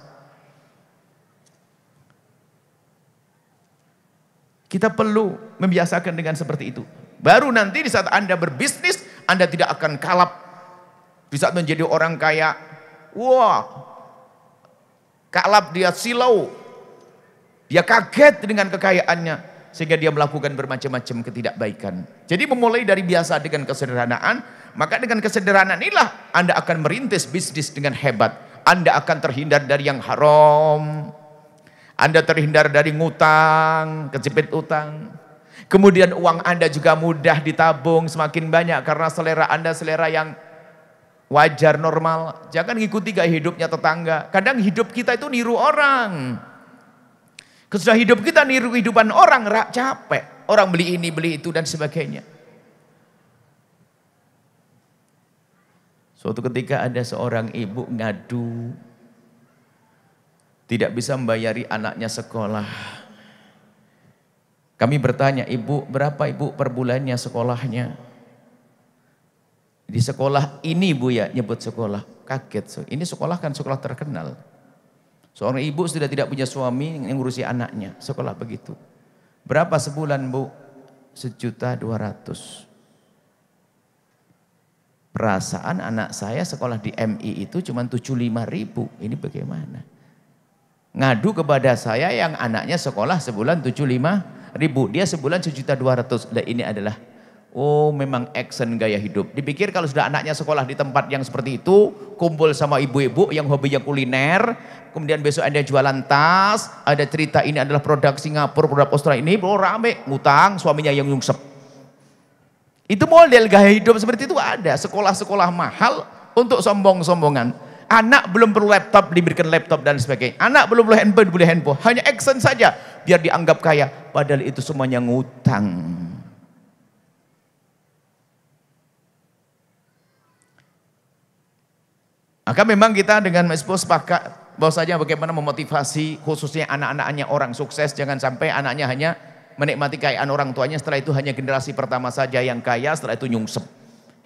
Kita perlu membiasakan dengan seperti itu. Baru nanti di saat Anda berbisnis, Anda tidak akan kalap. Di saat menjadi orang kaya, wah, kalap dia silau. Dia kaget dengan kekayaannya. Sehingga dia melakukan bermacam-macam ketidakbaikan. Jadi memulai dari biasa dengan kesederhanaan. Maka dengan kesederhanaan inilah Anda akan merintis bisnis dengan hebat. Anda akan terhindar dari yang haram. Anda terhindar dari ngutang, kejepit utang. Kemudian uang Anda juga mudah ditabung semakin banyak karena selera Anda selera yang wajar, normal. Jangan ngikuti gaya hidupnya tetangga. Kadang hidup kita itu niru orang. Kesudah hidup kita niru kehidupan orang, capek. Orang beli ini, beli itu dan sebagainya. Suatu ketika ada seorang ibu ngadu. Tidak bisa membayari anaknya sekolah. Kami bertanya, ibu berapa ibu per bulannya sekolahnya? Di sekolah ini bu ya, nyebut sekolah. Kaget, ini sekolah kan sekolah terkenal. Seorang ibu sudah tidak punya suami yang ngurusi anaknya, sekolah begitu. Berapa sebulan bu? 1.200.000. Perasaan anak saya sekolah di MI itu cuma 75.000. Ini bagaimana? Ngadu kepada saya yang anaknya sekolah sebulan 75.000. Dia sebulan 1.200.000. Nah, ini adalah, oh memang action gaya hidup. Dipikir kalau sudah anaknya sekolah di tempat yang seperti itu, kumpul sama ibu-ibu yang hobinya kuliner, kemudian besok ada jualan tas, ada cerita ini adalah produk Singapura, produk Australia, ini rame, ngutang, suaminya yang nyungsep. Itu model gaya hidup seperti itu ada. Sekolah-sekolah mahal untuk sombong-sombongan. Anak belum perlu laptop, diberikan laptop dan sebagainya. Anak belum boleh handphone, boleh handphone. Hanya action saja, biar dianggap kaya. Padahal itu semuanya ngutang. Maka memang kita dengan Mas Ipo sepakat bahwasanya bagaimana memotivasi khususnya anak-anaknya orang sukses. Jangan sampai anaknya hanya menikmati kekayaan orang tuanya. Setelah itu hanya generasi pertama saja yang kaya, setelah itu nyungsep.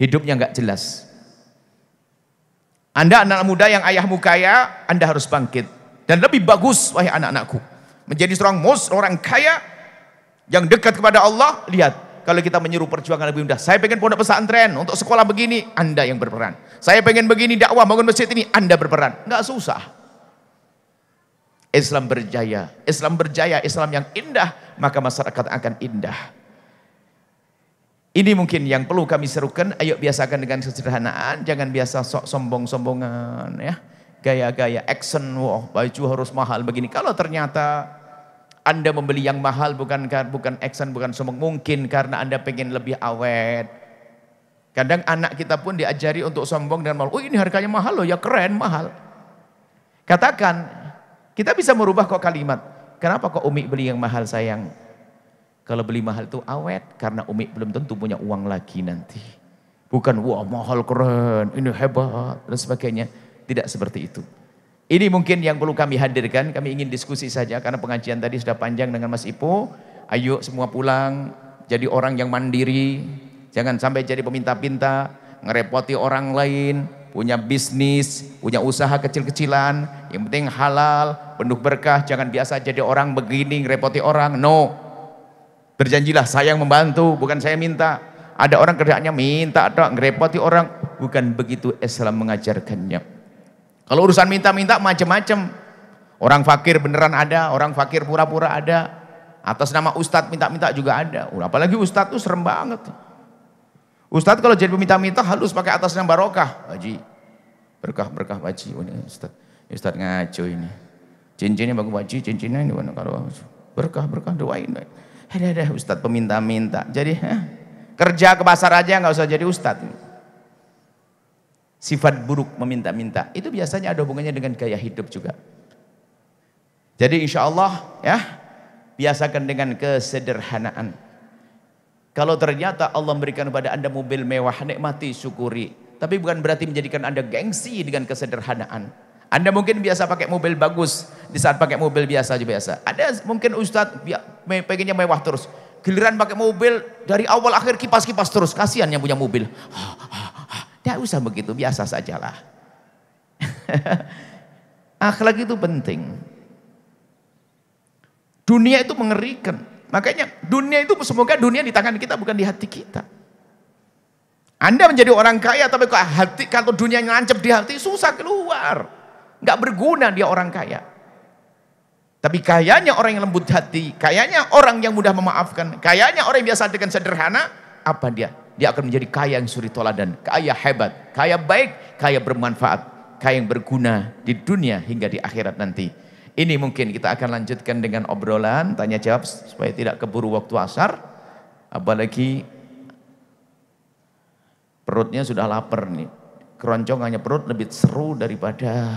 Hidupnya nggak jelas. Anda anak muda yang ayahmu kaya, Anda harus bangkit. Dan lebih bagus, wahai anak-anakku, menjadi seorang orang kaya yang dekat kepada Allah. Lihat, kalau kita menyeru perjuangan lebih mudah. Saya pengen pondok pesantren untuk sekolah begini, Anda yang berperan. Saya pengen begini dakwah bangun masjid ini, Anda berperan. Nggak susah. Islam berjaya, Islam yang indah, maka masyarakat akan indah. Ini mungkin yang perlu kami serukan. Ayo biasakan dengan kesederhanaan, jangan biasa sok sombong-sombongan ya. Gaya-gaya action, wah baju harus mahal begini. Kalau ternyata Anda membeli yang mahal bukan action, bukan sombong, mungkin karena Anda pengen lebih awet. Kadang anak kita pun diajari untuk sombong dengan mahal. Oh ini harganya mahal loh, ya keren, mahal. Katakan, kita bisa merubah kok kalimat. Kenapa kok Umi beli yang mahal sayang? Kalau beli mahal itu awet, karena Umi belum tentu punya uang lagi nanti. Bukan, wah mahal keren, ini hebat, dan sebagainya. Tidak seperti itu. Ini mungkin yang perlu kami hadirkan, kami ingin diskusi saja, karena pengajian tadi sudah panjang dengan Mas Ipo. Ayo semua pulang, jadi orang yang mandiri. Jangan sampai jadi peminta-pinta, ngerepoti orang lain, punya bisnis, punya usaha kecil-kecilan, yang penting halal, penuh berkah, jangan biasa jadi orang begini, ngerepoti orang, no. Berjanjilah saya yang membantu, bukan saya minta. Ada orang kerjaannya minta, ngerepoti orang, bukan begitu Islam mengajarkannya. Kalau urusan minta-minta macam-macam, orang fakir beneran ada, orang fakir pura-pura ada, atas nama ustadz minta-minta juga ada. Apalagi ustadz tuh serem banget. Ustadz kalau jadi peminta-minta halus pakai atas nama barokah, Haji. Berkah-berkah Haji. Oh, ini Ustadz ngaco ini. Cincinnya bagus Haji, cincinnya ini mana kalau berkah-berkah doain. Ada Ustadz peminta-minta. Jadi kerja ke pasar aja nggak usah jadi ustadz. Sifat buruk meminta-minta itu biasanya ada hubungannya dengan gaya hidup juga. Jadi insya Allah ya biasakan dengan kesederhanaan. Kalau ternyata Allah memberikan kepada Anda mobil mewah, nikmati, syukuri. Tapi bukan berarti menjadikan Anda gengsi dengan kesederhanaan. Anda mungkin biasa pakai mobil bagus, di saat pakai mobil biasa aja biasa. Ada mungkin ustadz pengennya mewah terus. Giliran pakai mobil dari awal akhir kipas-kipas terus. Kasihan yang punya mobil. Tidak usah begitu, biasa sajalah. Akhlak itu penting. Dunia itu mengerikan. Makanya dunia itu semoga dunia di tangan kita bukan di hati kita. Anda menjadi orang kaya tapi kalau dunia nancep di hati susah keluar. Nggak berguna dia orang kaya. Tapi kayanya orang yang lembut hati, kayanya orang yang mudah memaafkan, kayanya orang yang biasa dengan sederhana, apa dia? Dia akan menjadi kaya yang suri toladan, kaya hebat, kaya baik, kaya bermanfaat, kaya yang berguna di dunia hingga di akhirat nanti. Ini mungkin kita akan lanjutkan dengan obrolan, tanya jawab supaya tidak keburu waktu asar. Apalagi perutnya sudah lapar nih. Keroncongannya perut lebih seru daripada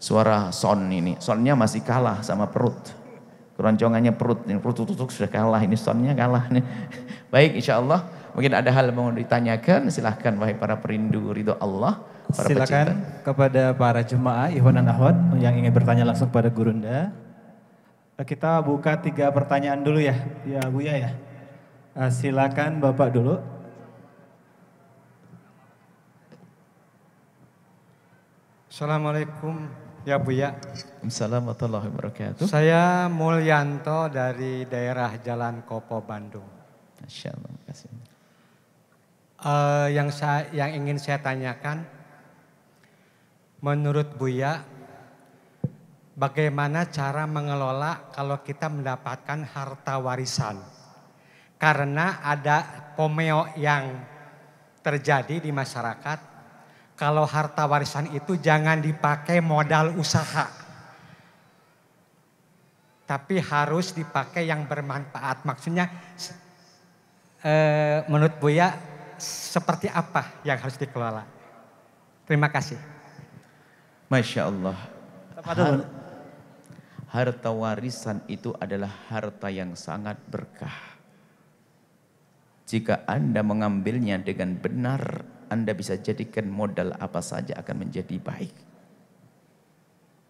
suara son ini. Sonnya masih kalah sama perut. Keroncongannya perut, ini perut tutuk sudah kalah, ini sonnya kalah nih. Baik, insya Allah mungkin ada hal yang mau ditanyakan, silahkan wahai para perindu ridho Allah. Silakan kepada para jemaah ikhwan dan akhwat yang ingin bertanya langsung pada Gurunda. Kita buka 3 pertanyaan dulu ya, ya Buya ya. Silakan Bapak dulu. Assalamualaikum ya Buya. Assalamualaikum warahmatullahi wabarakatuh. Saya Mulyanto dari daerah Jalan Kopo, Bandung. Masya Allah, makasih. Yang ingin saya tanyakan, menurut Buya, bagaimana cara mengelola kalau kita mendapatkan harta warisan? Karena ada pomeo yang terjadi di masyarakat, kalau harta warisan itu jangan dipakai modal usaha, tapi harus dipakai yang bermanfaat. Maksudnya, menurut Buya, seperti apa yang harus dikelola? Terima kasih. Masya Allah. Harta warisan itu adalah harta yang sangat berkah. Jika Anda mengambilnya dengan benar, Anda bisa jadikan modal apa saja akan menjadi baik.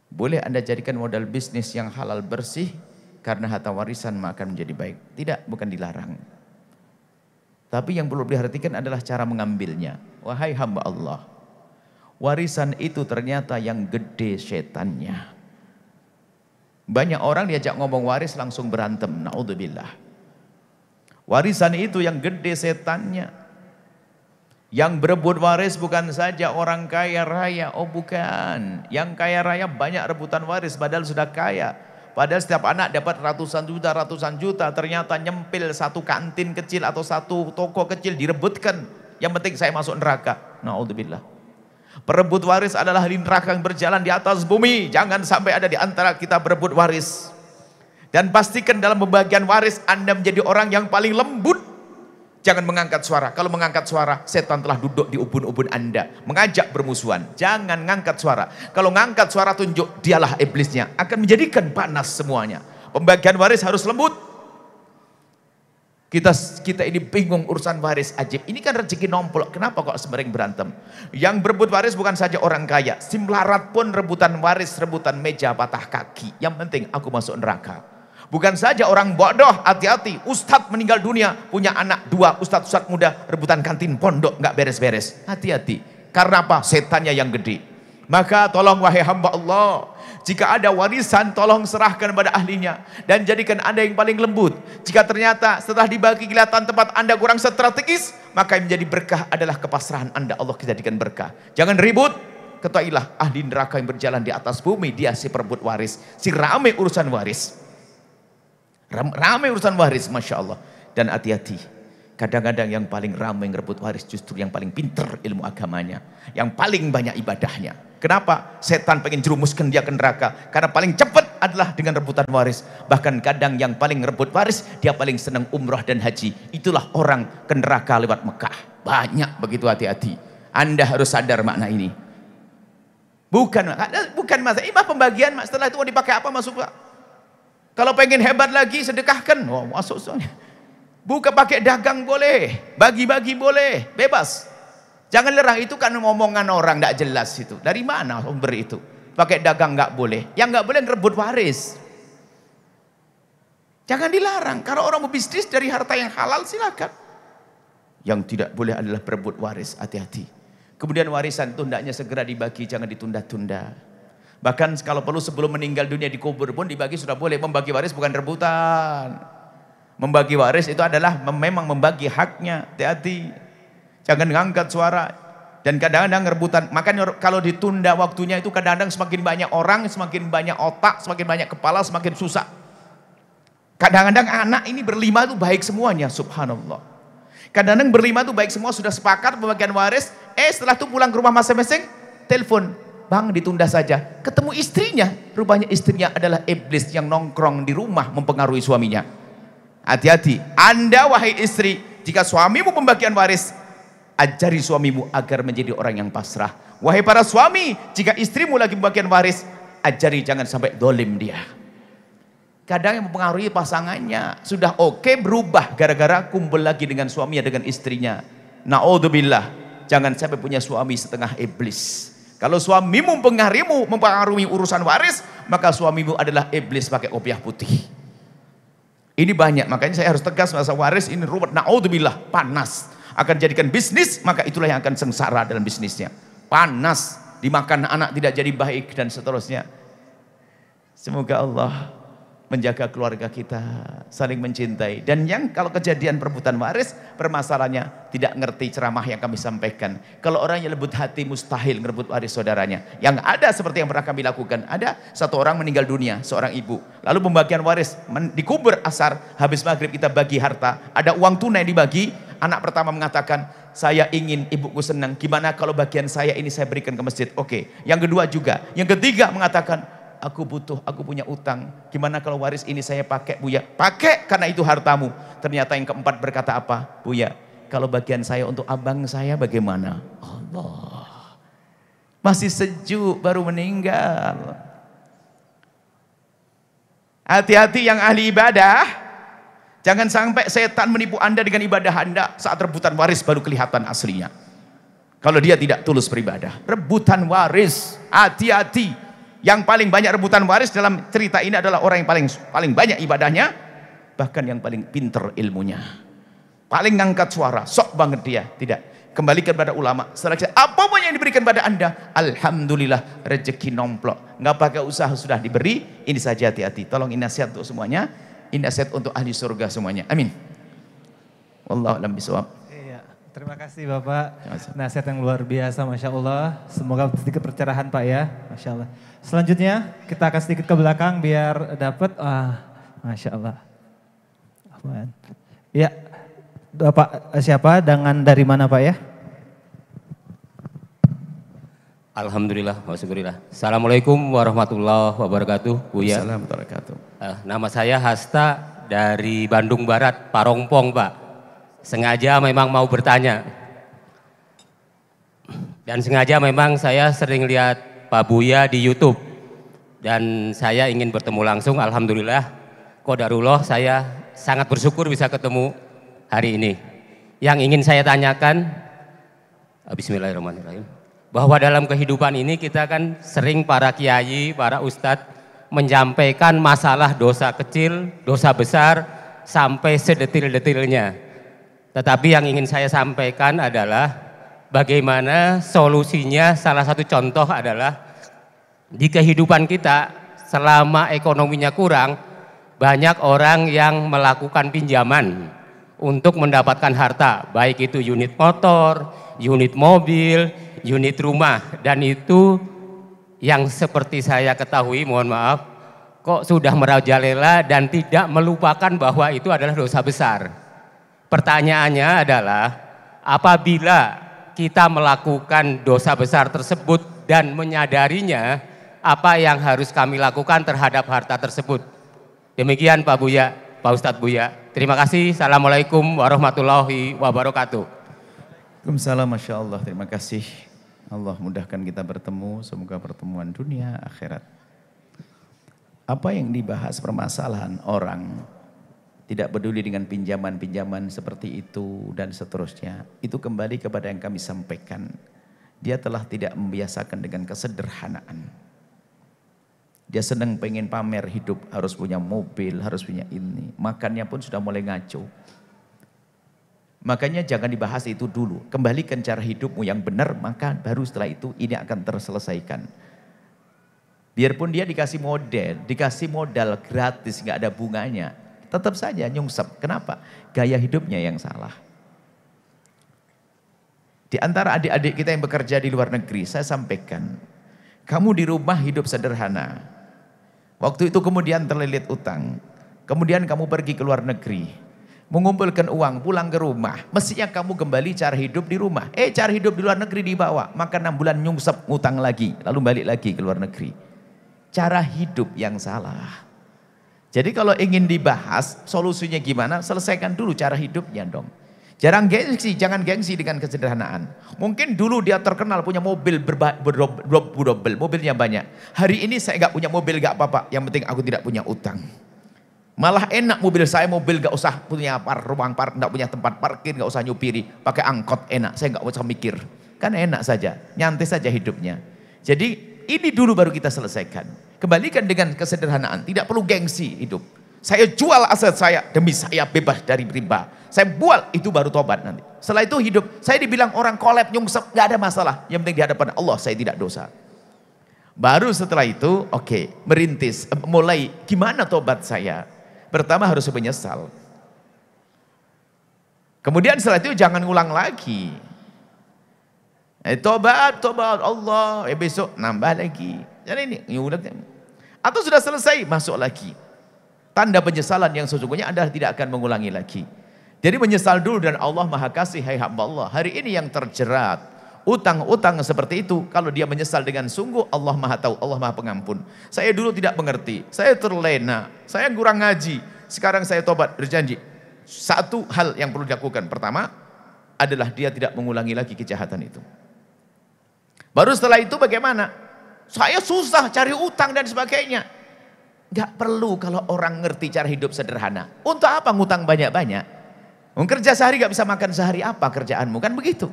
Boleh Anda jadikan modal bisnis yang halal bersih, karena harta warisan maka akan menjadi baik. Tidak, bukan dilarang. Tapi yang perlu diperhatikan adalah cara mengambilnya. Wahai hamba Allah, warisan itu ternyata yang gede setannya. Banyak orang diajak ngomong waris langsung berantem. Na'udzubillah. Warisan itu yang gede setannya. Yang berebut waris bukan saja orang kaya raya. Oh bukan. Yang kaya raya banyak rebutan waris padahal sudah kaya. Padahal setiap anak dapat ratusan juta. Ternyata nyempil satu kantin kecil atau satu toko kecil direbutkan. Yang penting saya masuk neraka. Na'udzubillah. Perebut waris adalah ahli neraka yang berjalan di atas bumi. Jangan sampai ada di antara kita berebut waris. Dan pastikan dalam pembagian waris Anda menjadi orang yang paling lembut. Jangan mengangkat suara. Kalau mengangkat suara, setan telah duduk di ubun-ubun Anda. Mengajak bermusuhan. Jangan ngangkat suara. Kalau ngangkat suara tunjuk, dialah iblisnya. Akan menjadikan panas semuanya. Pembagian waris harus lembut. Kita ini bingung urusan waris ajib. Ini kan rezeki nomplok. Kenapa kok sering berantem? Yang berebut waris bukan saja orang kaya. Si melarat pun rebutan waris, rebutan meja patah kaki. Yang penting aku masuk neraka. Bukan saja orang bodoh, hati-hati. Ustadz meninggal dunia, punya anak 2, ustadz muda rebutan kantin pondok, nggak beres-beres. Hati-hati. Karena apa? Setannya yang gede. Maka tolong wahai hamba Allah, jika ada warisan tolong serahkan pada ahlinya dan jadikan Anda yang paling lembut. Jika ternyata setelah dibagi kelihatan tempat Anda kurang strategis, maka yang menjadi berkah adalah kepasrahan Anda. Allah jadikan berkah. Jangan ribut. Ketahuilah ahli neraka yang berjalan di atas bumi, dia si perebut waris, si rame urusan waris. Ramai urusan waris, Masya Allah. Dan hati-hati, kadang-kadang yang paling ramai ngerebut waris justru yang paling pinter ilmu agamanya, yang paling banyak ibadahnya. Kenapa? Setan pengen jerumuskan dia ke neraka, karena paling cepat adalah dengan rebutan waris. Bahkan kadang yang paling ngerebut waris, dia paling senang umrah dan haji. Itulah orang ke neraka lewat Mekah. Banyak begitu, hati-hati. Anda harus sadar makna ini. Bukan masa imah pembagian, setelah itu mau dipakai apa masuk Pak? Kalau pengen hebat lagi sedekahkan, masuk soalnya. Buka pakai dagang boleh, bagi-bagi boleh, bebas. Jangan lerah, itu kan omongan orang tidak jelas itu. Dari mana sumber itu? Pakai dagang nggak boleh. Yang nggak boleh ngerebut waris. Jangan dilarang. Kalau orang mau bisnis dari harta yang halal silakan. Yang tidak boleh adalah berebut waris. Hati-hati. Kemudian warisan itu hendaknya segera dibagi, jangan ditunda-tunda. Bahkan kalau perlu sebelum meninggal dunia dikubur pun dibagi sudah boleh. Membagi waris bukan rebutan. Membagi waris itu adalah memang membagi haknya. Hati-hati. Jangan ngangkat suara. Dan kadang-kadang rebutan. Makanya kalau ditunda waktunya itu kadang-kadang semakin banyak orang, semakin banyak otak, semakin banyak kepala, semakin susah. Kadang-kadang anak ini berlima itu baik semuanya. Subhanallah. Kadang-kadang berlima itu baik semua, sudah sepakat pembagian waris. Setelah itu pulang ke rumah masing-masing, telepon. Bang, ditunda saja. Ketemu istrinya, rupanya istrinya adalah iblis yang nongkrong di rumah mempengaruhi suaminya. Hati-hati. Anda wahai istri, jika suamimu pembagian waris, ajari suamimu agar menjadi orang yang pasrah. Wahai para suami, jika istrimu lagi pembagian waris, ajari jangan sampai dolim dia. Kadang yang mempengaruhi pasangannya sudah oke, berubah gara-gara kumpul lagi dengan suaminya, dengan istrinya. Na'udzubillah, jangan sampai punya suami setengah iblis. Kalau suamimu mempengaruhi urusan waris, maka suamimu adalah iblis pakai kopiah putih. Ini banyak, makanya saya harus tegas masa waris ini ruwet, na'udzubillah, panas. Akan jadikan bisnis, maka itulah yang akan sengsara dalam bisnisnya. Panas, dimakan anak tidak jadi baik dan seterusnya. Semoga Allah menjaga keluarga kita, saling mencintai. Dan yang kalau kejadian perebutan waris, permasalahannya tidak ngerti ceramah yang kami sampaikan. Kalau orang yang lembut hati mustahil ngerebut waris saudaranya. Yang ada seperti yang pernah kami lakukan. Ada satu orang meninggal dunia, seorang ibu. Lalu pembagian waris dikubur asar, habis maghrib kita bagi harta. Ada uang tunai dibagi. Anak pertama mengatakan, saya ingin ibuku senang. Gimana kalau bagian saya ini saya berikan ke masjid? Oke. Yang kedua juga. Yang ketiga mengatakan, aku butuh, aku punya utang. Gimana kalau waris ini saya pakai, Buya? Pakai, karena itu hartamu. Ternyata yang keempat berkata apa? Buya, kalau bagian saya untuk abang saya bagaimana? Allah. Masih sejuk, baru meninggal. Hati-hati yang ahli ibadah. Jangan sampai setan menipu Anda dengan ibadah Anda. Saat rebutan waris baru kelihatan aslinya. Kalau dia tidak tulus beribadah. Rebutan waris, hati-hati. Yang paling banyak rebutan waris dalam cerita ini adalah orang yang paling banyak ibadahnya, bahkan yang paling pinter ilmunya. Paling ngangkat suara, sok banget dia. Tidak. Kembalikan pada ulama. Setelah apapun yang diberikan pada Anda, alhamdulillah rezeki nomplok. Nggak pakai usaha sudah diberi. Ini saja, hati-hati. Tolong ini nasihat untuk semuanya. Ini nasihat untuk ahli surga semuanya. Amin. Wallahu a'lam bishawab. Terima kasih Bapak, nasihat yang luar biasa, Masya Allah. Semoga sedikit pencerahan Pak ya, Masya Allah. Selanjutnya kita akan sedikit ke belakang biar dapat, Masya Allah. Ya, Bapak siapa, dengan dari mana Pak ya? Alhamdulillah, wa syukurillah. Assalamualaikum warahmatullahi wabarakatuh, Buya. Assalamualaikum warahmatullahi wabarakatuh. Nama saya Hasta dari Bandung Barat, Parongpong Pak. sengaja memang mau bertanya. Dan sengaja memang saya sering lihat Pak Buya di YouTube. Dan saya ingin bertemu langsung, alhamdulillah. Qadarullah saya sangat bersyukur bisa ketemu hari ini. Yang ingin saya tanyakan, bismillahirrahmanirrahim. Bahwa dalam kehidupan ini kita kan sering para kiai, para ustadz menyampaikan masalah dosa kecil, dosa besar, sampai sedetil-detilnya. Tetapi yang ingin saya sampaikan adalah bagaimana solusinya. Salah satu contoh adalah di kehidupan kita selama ekonominya kurang, banyak orang yang melakukan pinjaman untuk mendapatkan harta, baik itu unit motor, unit mobil, unit rumah, dan itu yang seperti saya ketahui, mohon maaf, kok sudah merajalela dan tidak melupakan bahwa itu adalah dosa besar. Pertanyaannya adalah, apabila kita melakukan dosa besar tersebut dan menyadarinya, apa yang harus kami lakukan terhadap harta tersebut? Demikian Pak Buya, Pak Ustadz Buya. Terima kasih. Assalamualaikum warahmatullahi wabarakatuh. Waalaikumsalam, Masya Allah, terima kasih. Allah mudahkan kita bertemu, semoga pertemuan dunia akhirat. Apa yang dibahas permasalahan orang tidak peduli dengan pinjaman-pinjaman seperti itu dan seterusnya, itu kembali kepada yang kami sampaikan. Dia telah tidak membiasakan dengan kesederhanaan. Dia senang pengen pamer hidup, harus punya mobil, harus punya ini. Makannya pun sudah mulai ngaco. Makanya jangan dibahas itu dulu. Kembalikan cara hidupmu yang benar, maka baru setelah itu ini akan terselesaikan. Biarpun dia dikasih modal gratis, nggak ada bunganya, tetap saja nyungsep. Kenapa? Gaya hidupnya yang salah. Di antara adik-adik kita yang bekerja di luar negeri, saya sampaikan, kamu di rumah hidup sederhana. Waktu itu kemudian terlilit utang. Kemudian kamu pergi ke luar negeri, mengumpulkan uang, pulang ke rumah. Mestinya kamu kembali cara hidup di rumah. Cara hidup di luar negeri dibawa. Maka 6 bulan nyungsep, ngutang lagi. Lalu balik lagi ke luar negeri. Cara hidup yang salah. Jadi kalau ingin dibahas solusinya gimana, selesaikan dulu cara hidupnya dong. Jangan gengsi dengan kesederhanaan. Mungkin dulu dia terkenal punya mobil berdobel, mobilnya banyak. Hari ini saya nggak punya mobil, nggak apa-apa. Yang penting aku tidak punya utang. Malah enak mobil saya, mobil nggak usah punya ruang parkir, nggak punya tempat parkir, nggak usah nyupiri, pakai angkot enak. Saya nggak usah mikir, kan enak saja, nyantai saja hidupnya. Jadi ini dulu baru kita selesaikan. Kembalikan dengan kesederhanaan, tidak perlu gengsi hidup. Saya jual aset saya demi saya bebas dari riba. Saya buat, itu baru tobat nanti. Setelah itu hidup, saya dibilang orang kolab nyungsep, nggak ada masalah. Yang penting di hadapan Allah saya tidak dosa. Baru setelah itu, oke, merintis, mulai gimana tobat saya. Pertama harus menyesal. Kemudian setelah itu jangan ulang lagi. Tobat Allah, besok nambah lagi. Jadi ini, atau sudah selesai, masuk lagi. Tanda penyesalan yang sesungguhnya Anda tidak akan mengulangi lagi. Jadi menyesal dulu dan Allah Maha Kasih, hai hamba Allah. Hari ini yang terjerat utang-utang seperti itu, kalau dia menyesal dengan sungguh, Allah Maha Tahu, Allah Maha Pengampun. Saya dulu tidak mengerti, saya terlena, saya kurang ngaji. Sekarang saya tobat, berjanji. Satu hal yang perlu dilakukan, pertama adalah dia tidak mengulangi lagi kejahatan itu. Baru setelah itu bagaimana? Saya susah cari utang dan sebagainya. Gak perlu kalau orang ngerti cara hidup sederhana. Untuk apa ngutang banyak-banyak? Kerja sehari gak bisa makan sehari, apa kerjaanmu? Kan begitu.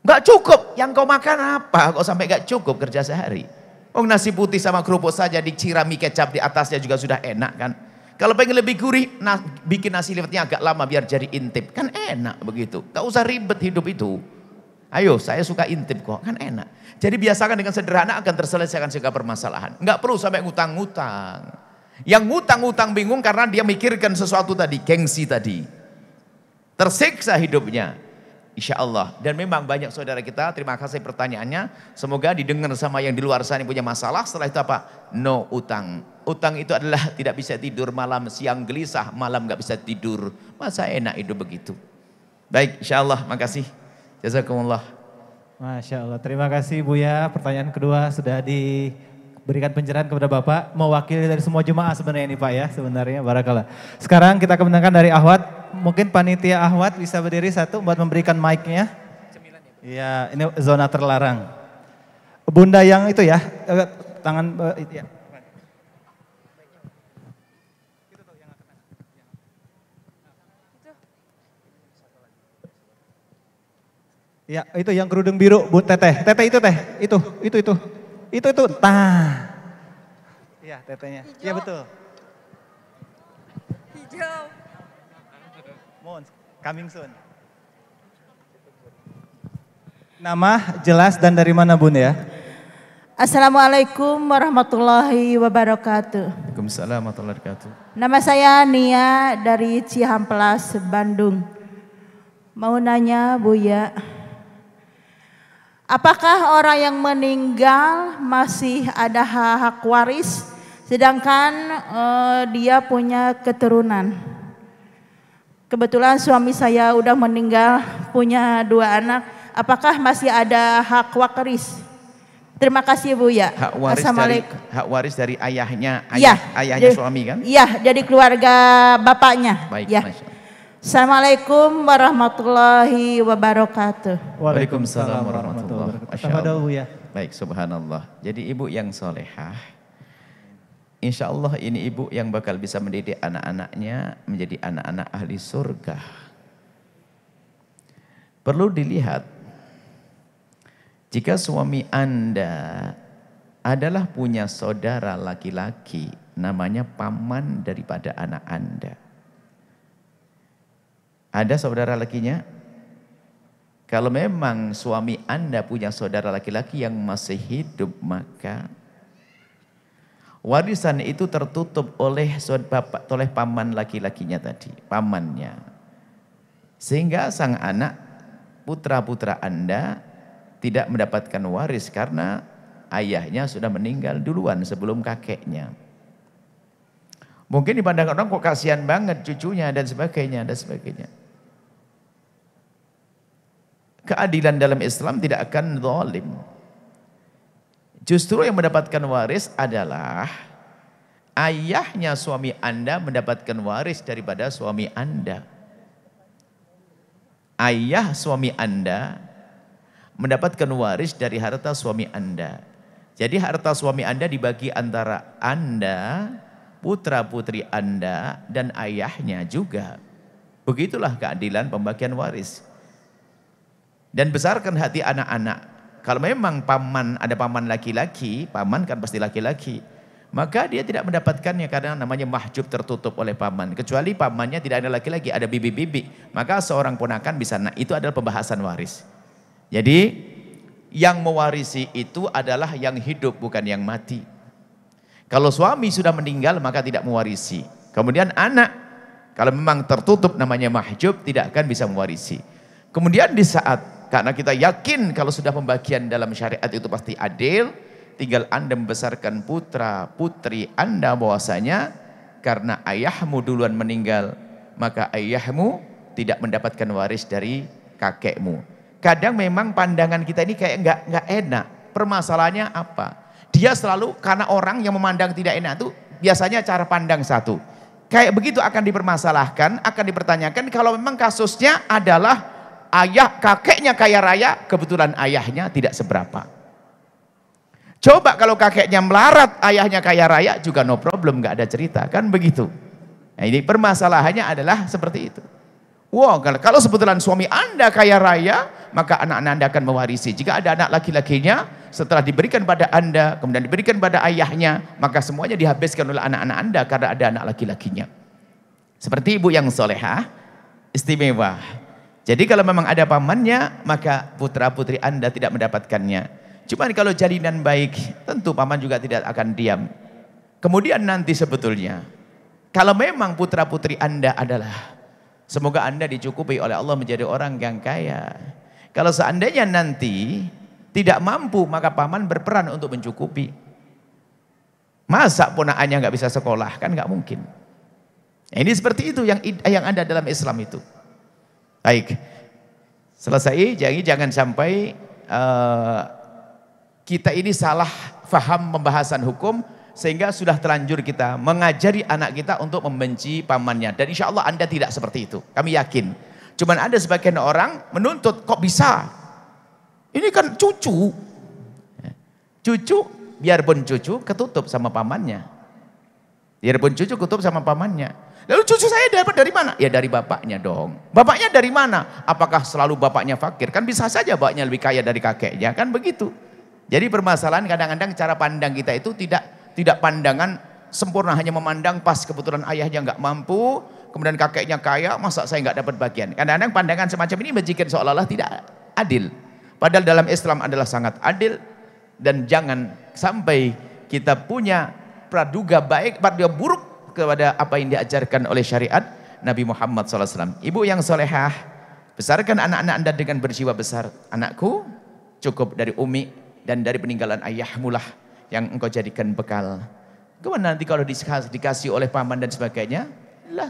Gak cukup, yang kau makan apa? Kok sampai gak cukup kerja sehari? Nasi putih sama kerupuk saja dicirami kecap di atasnya juga sudah enak kan? Kalau pengen lebih gurih, bikin nasi liwetnya agak lama biar jadi intip. Kan enak begitu. Gak usah ribet hidup itu. Ayo, saya suka intip kok, kan enak. Jadi biasakan dengan sederhana akan terselesaikan segala permasalahan. Enggak perlu sampai ngutang-ngutang. Yang ngutang-ngutang bingung karena dia mikirkan sesuatu tadi, gengsi tadi. Tersiksa hidupnya. Insya Allah. Dan memang banyak saudara kita, terima kasih pertanyaannya. Semoga didengar sama yang di luar sana yang punya masalah. Setelah itu apa? No utang. Utang itu adalah tidak bisa tidur malam, siang gelisah, malam gak bisa tidur. Masa enak hidup begitu. Baik, insya Allah, makasih. Jazakumullah. Masya Allah, terima kasih Buya. Pertanyaan kedua sudah diberikan pencerahan kepada Bapak. Mewakili dari semua jemaah sebenarnya ini Pak ya, sebenarnya. Barakallah. Sekarang kita kemenangkan dari Ahwat. Mungkin panitia Ahwat bisa berdiri satu buat memberikan mic-nya. Iya, ini zona terlarang. Bunda yang itu ya, tangan itu ya. Ya, itu yang kerudung biru, Bu Teteh. Teteh itu teh, itu. Itu. Tah. Iya, tetehnya. Iya betul. Hijau. Mohon, coming soon. Nama jelas dan dari mana Bun ya? Assalamualaikum warahmatullahi wabarakatuh. Waalaikumsalam warahmatullahi wabarakatuh. Nama saya Nia dari Cihamplas, Bandung. Mau nanya Buya, apakah orang yang meninggal masih ada hak waris sedangkan dia punya keturunan? Kebetulan suami saya udah meninggal, punya 2 anak. Apakah masih ada hak waris? Terima kasih Buya. Hak waris dari ayahnya, ya, ayahnya suami kan? Iya, jadi keluarga bapaknya. Baik, ya. Masya Allah. Assalamualaikum warahmatullahi wabarakatuh. Waalaikumsalam warahmatullahi wabarakatuh. Tafadhol ya. Baik, subhanallah. Jadi ibu yang solehah, insya Allah ini ibu yang bakal bisa mendidik anak-anaknya menjadi anak-anak ahli surga. Perlu dilihat, jika suami Anda adalah punya saudara laki-laki, namanya paman daripada anak Anda. Ada saudara lakinya? Kalau memang suami Anda punya saudara laki-laki yang masih hidup, maka warisan itu tertutup oleh paman laki-lakinya tadi, pamannya. Sehingga sang anak, putra-putra Anda tidak mendapatkan waris karena ayahnya sudah meninggal duluan sebelum kakeknya. Mungkin dipandang orang kok kasihan banget cucunya dan sebagainya dan sebagainya. Keadilan dalam Islam tidak akan zalim. Justru yang mendapatkan waris adalah ayahnya suami Anda mendapatkan waris daripada suami Anda. Ayah suami Anda mendapatkan waris dari harta suami Anda. Jadi harta suami Anda dibagi antara Anda, putra-putri Anda, dan ayahnya juga. Begitulah keadilan pembagian waris. Dan besarkan hati anak-anak. Kalau memang paman, ada paman laki-laki, paman kan pasti laki-laki, maka dia tidak mendapatkannya karena namanya mahjub, tertutup oleh paman. Kecuali pamannya tidak ada laki-laki, ada bibi-bibi, maka seorang ponakan bisa. Nah, itu adalah pembahasan waris. Jadi yang mewarisi itu adalah yang hidup, bukan yang mati. Kalau suami sudah meninggal maka tidak mewarisi. Kemudian anak, kalau memang tertutup namanya mahjub, tidak akan bisa mewarisi. Kemudian di saat, karena kita yakin kalau sudah pembagian dalam syariat itu pasti adil, tinggal Anda membesarkan putra putri Anda bahwasanya karena ayahmu duluan meninggal, maka ayahmu tidak mendapatkan waris dari kakekmu. Kadang memang pandangan kita ini kayak nggak enak. Permasalahannya apa? Dia selalu, karena orang yang memandang tidak enak itu biasanya cara pandang satu. Kayak begitu akan dipermasalahkan, akan dipertanyakan kalau memang kasusnya adalah kakeknya kaya raya, kebetulan ayahnya tidak seberapa. Coba kalau kakeknya melarat, ayahnya kaya raya juga no problem, nggak ada cerita, kan begitu. Nah, ini permasalahannya adalah seperti itu. Wow, kalau sebetulnya suami Anda kaya raya, maka anak-anak Anda akan mewarisi. Jika ada anak laki-lakinya, setelah diberikan pada Anda, kemudian diberikan pada ayahnya, maka semuanya dihabiskan oleh anak-anak Anda karena ada anak laki-lakinya. Seperti ibu yang solehah, istimewa. Jadi kalau memang ada pamannya, maka putra-putri Anda tidak mendapatkannya. Cuman kalau jalinan baik, tentu paman juga tidak akan diam. Kemudian nanti sebetulnya, kalau memang putra-putri Anda adalah, semoga Anda dicukupi oleh Allah menjadi orang yang kaya. Kalau seandainya nanti tidak mampu, maka paman berperan untuk mencukupi. Masa ponakannya nggak bisa sekolah? Kan nggak mungkin. Nah, ini seperti itu yang ada dalam Islam itu. Baik, selesai. Jadi jangan sampai kita ini salah faham pembahasan hukum sehingga sudah terlanjur kita mengajari anak kita untuk membenci pamannya. Dan insya Allah Anda tidak seperti itu. Kami yakin. Cuman ada sebagian orang menuntut, kok bisa? Ini kan cucu. Cucu, biarpun cucu ketutup sama pamannya. Biarpun cucu ketutup sama pamannya. Lalu cucu saya dapat dari mana? Ya dari bapaknya dong. Bapaknya dari mana? Apakah selalu bapaknya fakir? Kan bisa saja bapaknya lebih kaya dari kakeknya, kan begitu. Jadi permasalahan kadang-kadang cara pandang kita itu tidak pandangan sempurna, hanya memandang pas kebetulan ayahnya nggak mampu, kemudian kakeknya kaya, masa saya nggak dapat bagian. Kadang-kadang pandangan semacam ini menjadikan seolah-olah tidak adil. Padahal dalam Islam adalah sangat adil, dan jangan sampai kita punya praduga baik, praduga buruk kepada apa yang diajarkan oleh syariat Nabi Muhammad SAW. Ibu yang solehah, besarkan anak-anak Anda dengan berjiwa besar. Anakku, cukup dari umi dan dari peninggalan ayahmu lah yang engkau jadikan bekal. Kemudian nanti kalau dikasih oleh paman dan sebagainya, lah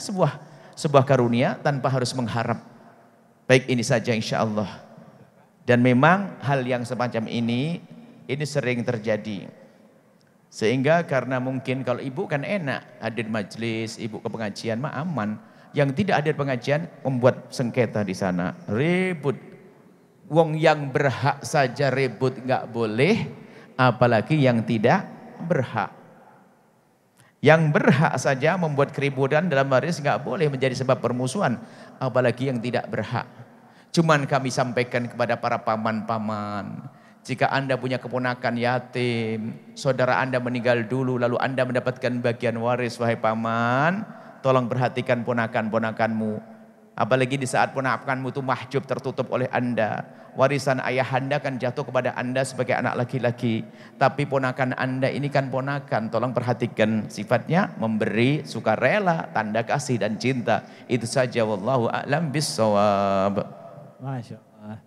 sebuah karunia tanpa harus mengharap. Baik, ini saja insya Allah. Dan memang hal yang semacam ini sering terjadi. Sehingga karena mungkin kalau ibu kan enak hadir majelis, ibu ke pengajian mah aman. Yang tidak hadir pengajian membuat sengketa di sana, ribut. Wong yang berhak saja ribut nggak boleh, apalagi yang tidak berhak. Yang berhak saja membuat keributan dalam waris nggak boleh menjadi sebab permusuhan, apalagi yang tidak berhak. Cuman kami sampaikan kepada para paman-paman, jika Anda punya keponakan yatim, saudara Anda meninggal dulu, lalu Anda mendapatkan bagian waris, wahai paman, tolong perhatikan ponakan-ponakanmu. Apalagi di saat ponakanmu itu mahjub, tertutup oleh Anda. Warisan ayah Anda kan jatuh kepada Anda sebagai anak laki-laki. Tapi ponakan Anda ini kan ponakan, tolong perhatikan sifatnya memberi, sukarela, tanda kasih dan cinta. Itu saja, wallahu a'lam bissawab. Masya Allah.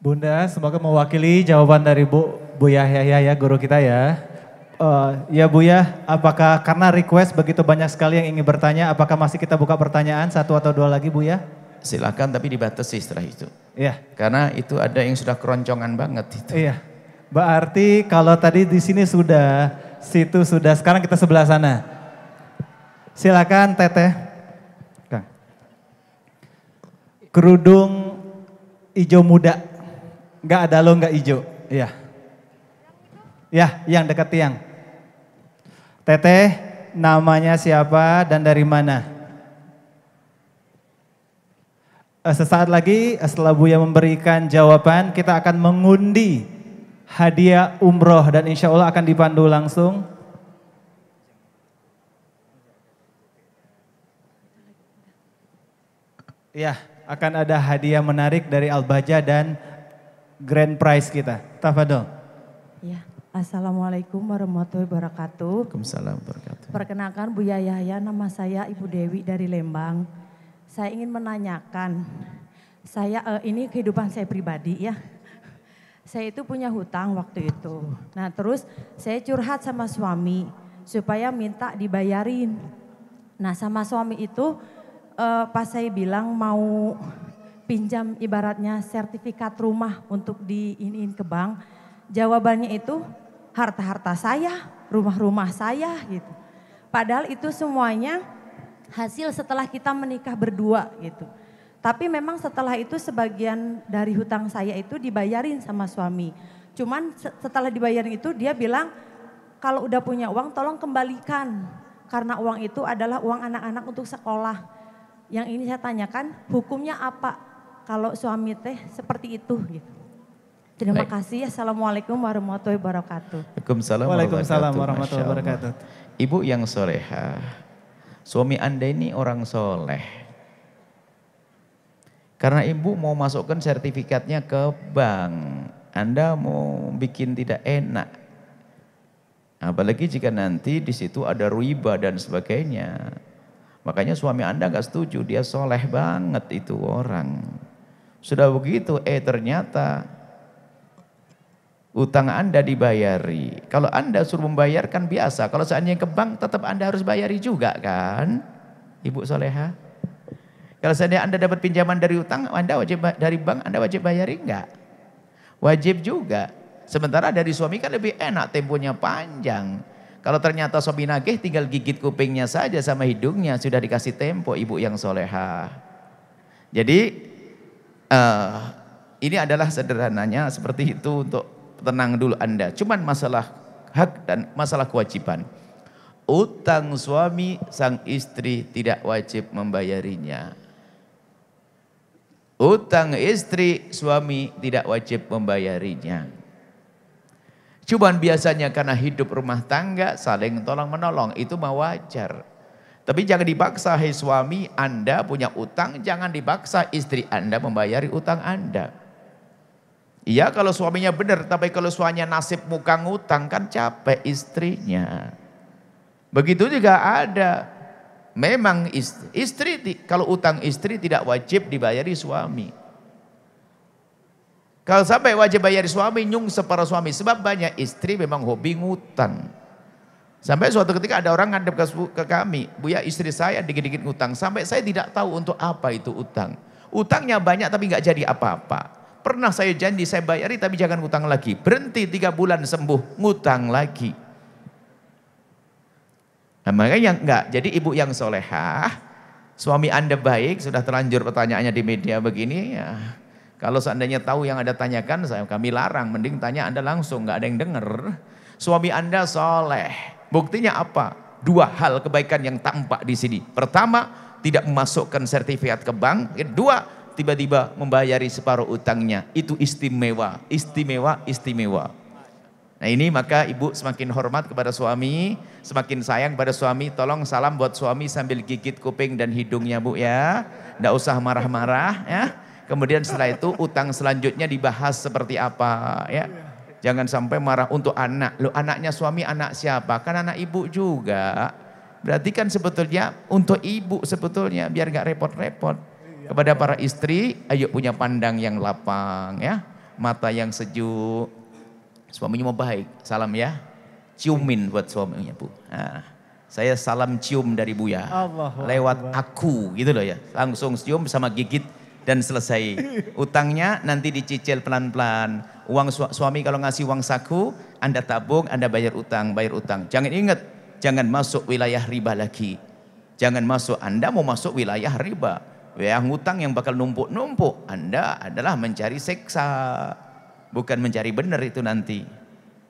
Bunda, semoga mewakili jawaban dari Buya Yahya ya, guru kita ya. Ya Buya, apakah karena request begitu banyak sekali yang ingin bertanya, apakah masih kita buka pertanyaan satu atau dua lagi Buya? Silakan, tapi dibatasi setelah itu. Iya. Karena itu ada yang sudah keroncongan banget itu. Iya. Berarti kalau tadi di sini sudah, situ sudah, sekarang kita sebelah sana. Silakan Teteh. Kang. Kerudung hijau muda. Enggak ada lo, enggak hijau. Iya. Ya, yang dekat tiang. Teteh, namanya siapa dan dari mana? Sesaat lagi setelah Buya memberikan jawaban, kita akan mengundi hadiah umroh dan insya Allah akan dipandu langsung. Ya, akan ada hadiah menarik dari Al-Baja dan grand prize kita. Tafadol. Ya, Assalamualaikum warahmatullahi wabarakatuh. Waalaikumsalam warahmatullahi wabarakatuh. Perkenalkan Buya Yahya, nama saya Ibu Dewi dari Lembang. Saya ingin menanyakan, ini kehidupan saya pribadi ya. Saya itu punya hutang waktu itu. Nah terus saya curhat sama suami supaya minta dibayarin. Nah sama suami itu pas saya bilang mau pinjam ibaratnya sertifikat rumah untuk diiniin ke bank. Jawabannya itu harta-harta saya, rumah-rumah saya gitu. Padahal itu semuanya hasil setelah kita menikah berdua gitu. Tapi memang setelah itu sebagian dari hutang saya itu dibayarin sama suami. Cuman setelah dibayarin itu dia bilang kalau udah punya uang tolong kembalikan. Karena uang itu adalah uang anak-anak untuk sekolah. Yang ini saya tanyakan hukumnya apa kalau suami teh seperti itu gitu. Terima kasih. Assalamualaikum warahmatullahi wabarakatuh. Waalaikumsalam warahmatullahi wabarakatuh. Ibu yang solehah, suami Anda ini orang soleh. Karena ibu mau masukkan sertifikatnya ke bank, Anda mau bikin tidak enak. Apalagi jika nanti di situ ada riba dan sebagainya. Makanya suami Anda nggak setuju, dia soleh banget itu orang. Sudah begitu, ternyata utang Anda dibayari. Kalau Anda suruh membayarkan biasa, kalau seandainya ke bank tetap Anda harus bayari juga kan, Ibu soleha. Kalau seandainya Anda dapat pinjaman dari utang, Anda wajib dari bank, Anda wajib bayari enggak? Wajib juga. Sementara dari suami kan lebih enak, temponya panjang. Kalau ternyata suami nagih tinggal gigit kupingnya saja sama hidungnya, sudah dikasih tempo ibu yang solehah. Jadi ini adalah sederhananya seperti itu, untuk tenang dulu Anda. Cuman masalah hak dan masalah kewajiban. Utang suami sang istri tidak wajib membayarinya. Utang istri suami tidak wajib membayarinya. Cuman biasanya karena hidup rumah tangga saling tolong menolong, itu mah wajar. Tapi jangan dipaksa, hei suami, Anda punya utang, jangan dipaksa istri Anda membayari utang Anda. Iya kalau suaminya benar, tapi kalau suaminya nasib muka ngutang kan capek istrinya. Begitu juga ada. Memang istri kalau utang istri tidak wajib dibayari suami. Kalau sampai wajib bayar suami, nyungsep para suami. Sebab banyak istri memang hobi ngutang. Sampai suatu ketika ada orang ngadep ke kami, Buya istri saya dikit-dikit ngutang. Sampai saya tidak tahu untuk apa itu utang. Utangnya banyak tapi nggak jadi apa-apa. Pernah saya janji saya bayari tapi jangan ngutang lagi. Berhenti 3 bulan sembuh, ngutang lagi. Nah, makanya enggak. Jadi ibu yang solehah, suami Anda baik, sudah terlanjur pertanyaannya di media begini ya. Kalau seandainya tahu yang Anda tanyakan, kami larang, mending tanya Anda langsung, nggak ada yang dengar. Suami Anda soleh, buktinya apa? 2 hal kebaikan yang tampak di sini. Pertama, tidak memasukkan sertifikat ke bank. Kedua, tiba-tiba membayari separuh utangnya. Itu istimewa, istimewa, istimewa. Nah ini maka ibu semakin hormat kepada suami, semakin sayang kepada suami. Tolong salam buat suami sambil gigit kuping dan hidungnya bu ya. Nggak usah marah-marah ya. Kemudian setelah itu utang selanjutnya dibahas seperti apa ya. Jangan sampai marah untuk anak. Loh anaknya suami anak siapa? Kan anak ibu juga. Berarti kan sebetulnya untuk ibu sebetulnya biar gak repot-repot. Kepada para istri, ayo punya pandang yang lapang ya. Mata yang sejuk. Suaminya mau baik. Salam ya. Ciumin buat suaminya bu. Nah, saya salam cium dari Buya. Lewat aku gitu loh ya. Langsung cium sama gigit. Dan selesai. Utangnya nanti dicicil pelan-pelan. Uang suami kalau ngasih uang saku, Anda tabung, Anda bayar utang, bayar utang. Jangan ingat, jangan masuk wilayah riba lagi. Jangan masuk, Anda mau masuk wilayah riba. Yang hutang yang bakal numpuk-numpuk, Anda adalah mencari seksa. Bukan mencari benar itu nanti.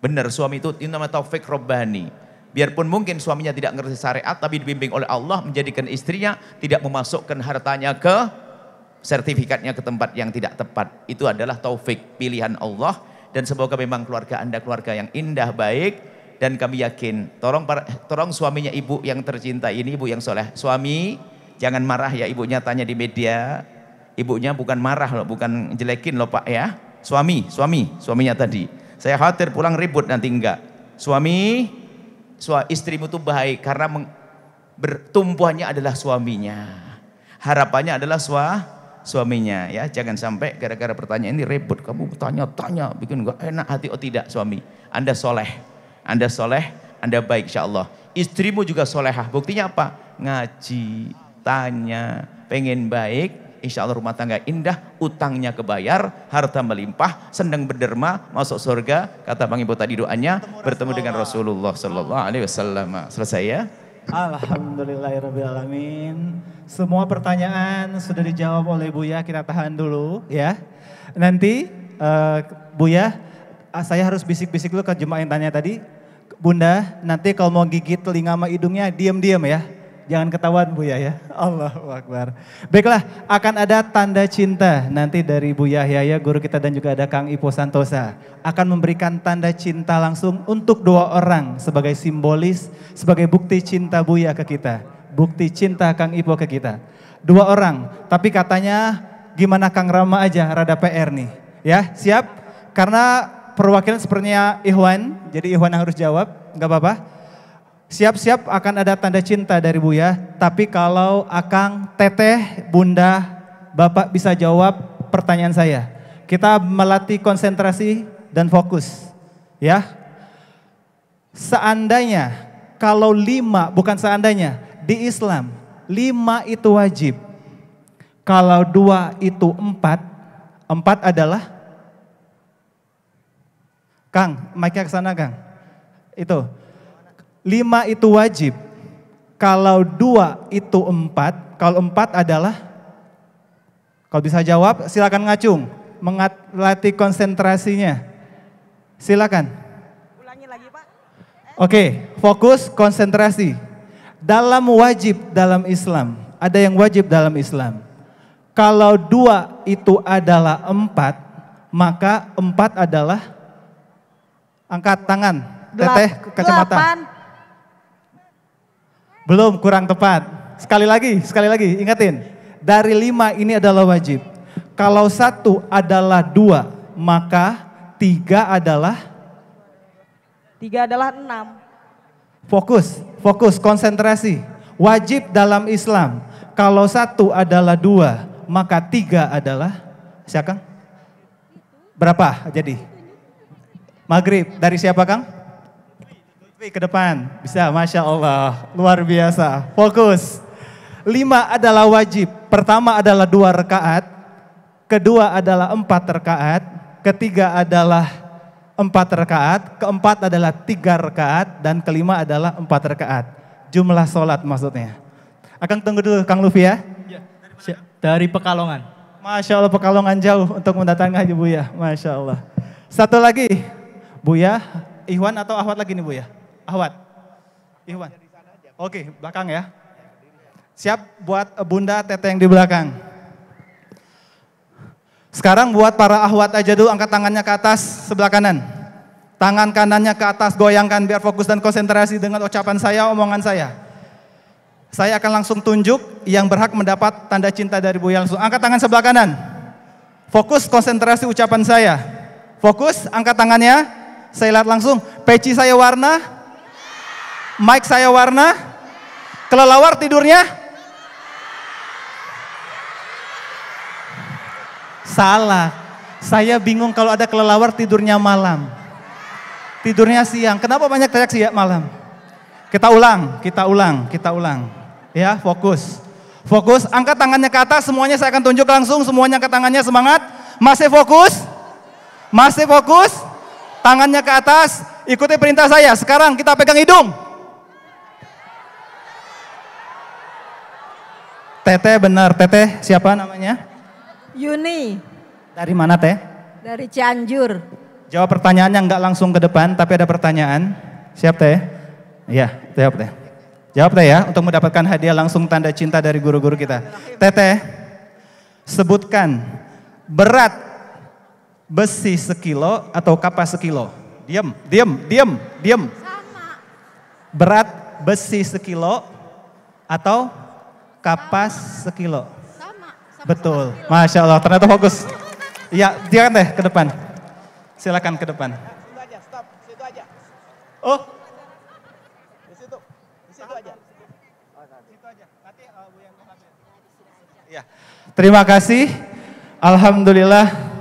Benar suami itu namanya taufik robbani. Biarpun mungkin suaminya tidak ngerti syariat, tapi dibimbing oleh Allah menjadikan istrinya tidak memasukkan hartanya ke sertifikatnya ke tempat yang tidak tepat. Itu adalah taufik pilihan Allah. Dan semoga memang keluarga Anda keluarga yang indah, baik. Dan kami yakin, tolong suaminya ibu yang tercinta ini, ibu yang soleh. Suami, jangan marah ya ibunya tanya di media. Ibunya bukan marah loh, bukan jelekin loh pak ya. Suaminya tadi. Saya khawatir pulang ribut nanti enggak. Istrimu tuh baik karena bertumbuhannya adalah suaminya. Harapannya adalah suaminya ya, jangan sampai gara-gara pertanyaan ini ribut, kamu tanya-tanya bikin gak enak hati. Oh tidak suami, Anda soleh, Anda baik insyaallah. Istrimu juga solehah, buktinya apa? Ngaji, tanya, pengen baik, insyaallah rumah tangga indah, utangnya kebayar, harta melimpah, senang berderma, masuk surga. Kata Bang Ibu tadi doanya, bertemu dengan Rasulullah sallallahu alaihi wasallam. Selesai ya? Alhamdulillahirrabbilalamin. Semua pertanyaan sudah dijawab oleh Buya, kita tahan dulu ya. Nanti Buya, saya harus bisik-bisik dulu ke jemaah yang tanya tadi. Bunda, nanti kalau mau gigit telinga sama hidungnya diam-diam ya. Jangan ketahuan Buya ya. Allahu Akbar. Baiklah, akan ada tanda cinta nanti dari Buya Yahya, guru kita, dan juga ada Kang Ipo Santosa. Akan memberikan tanda cinta langsung untuk 2 orang sebagai simbolis, sebagai bukti cinta Buya ke kita. Bukti cinta Kang Ipo ke kita. 2 orang, tapi katanya gimana Kang Rama aja, rada PR nih. Ya, siap? Karena perwakilan sepertinya Ikhwan, jadi Ikhwan yang harus jawab, gak apa-apa. Siap-siap akan ada tanda cinta dari Buya, tapi kalau Akang, Teteh, Bunda, Bapak bisa jawab pertanyaan saya. Kita melatih konsentrasi dan fokus. Ya. Seandainya, kalau 5, bukan seandainya, di Islam 5 itu wajib. Kalau 2 itu 4, 4 adalah, Kang, mic-nya ke sana Kang. Itu. 5 itu wajib. Kalau 2 itu 4, kalau 4 adalah, kalau bisa jawab silakan ngacung, melatih konsentrasinya. Silakan. Ulangi lagi Pak. Oke, fokus konsentrasi. Dalam wajib dalam Islam, ada yang wajib dalam Islam. Kalau 2 itu adalah 4, maka 4 adalah, angkat tangan, teteh kacamata. 8. Belum, kurang tepat. Sekali lagi, ingatin. Dari 5 ini adalah wajib. Kalau 1 adalah 2, maka 3 adalah? 3 adalah 6. Fokus, konsentrasi. Wajib dalam Islam. Kalau 1 adalah 2, maka 3 adalah? Siapa Kang? Berapa jadi? Maghrib, dari siapa Kang? Ke depan, bisa, Masya Allah, luar biasa, fokus. 5 adalah wajib, pertama adalah 2 rakaat, kedua adalah 4 rakaat, ketiga adalah 4 rakaat, keempat adalah 3 rakaat, dan kelima adalah 4 rakaat. Jumlah sholat maksudnya. Akan tunggu dulu Kang Lufi ya. Dari Pekalongan. Masya Allah, Pekalongan jauh untuk mendatangi Haji Buya, Masya Allah. Satu lagi, Buya, Ikhwan atau Ahwat lagi nih Buya? Ahwat, Ikhwan. Oke, belakang ya. Siap buat Bunda Teteh yang di belakang. Sekarang buat para ahwat aja dulu, angkat tangannya ke atas sebelah kanan. Tangan kanannya ke atas, goyangkan biar fokus dan konsentrasi dengan ucapan saya, omongan saya. Saya akan langsung tunjuk yang berhak mendapat tanda cinta dari Buya langsung. Angkat tangan sebelah kanan. Fokus konsentrasi ucapan saya. Fokus, angkat tangannya. Saya lihat langsung, peci saya warna. Mic saya warna. Kelelawar tidurnya? Salah. Saya bingung kalau ada kelelawar tidurnya malam. Tidurnya siang. Kenapa banyak teriak siang malam? Kita ulang. Ya, fokus. Fokus, angkat tangannya ke atas, semuanya saya akan tunjuk langsung, semuanya angkat tangannya, semangat. Masih fokus? Tangannya ke atas, ikuti perintah saya. Sekarang kita pegang hidung. Teteh benar, Teteh siapa namanya? Yuni. Dari mana Teh? Dari Cianjur. Jawab pertanyaannya enggak langsung ke depan, tapi ada pertanyaan. Siap Teh? Iya, jawab Teh. Jawab Teh ya, untuk mendapatkan hadiah langsung tanda cinta dari guru-guru kita. Teteh, sebutkan berat besi 1 kilo atau kapas 1 kilo. Diam. Sama. Berat besi 1 kilo atau kapas 1 kilo. Sama. Betul, Masya Allah, ternyata fokus. Iya, jangan deh ke depan. Silakan ke depan. Situ aja, stop, situ aja. Oh, Di situ aja. iya. Terima kasih. Alhamdulillah.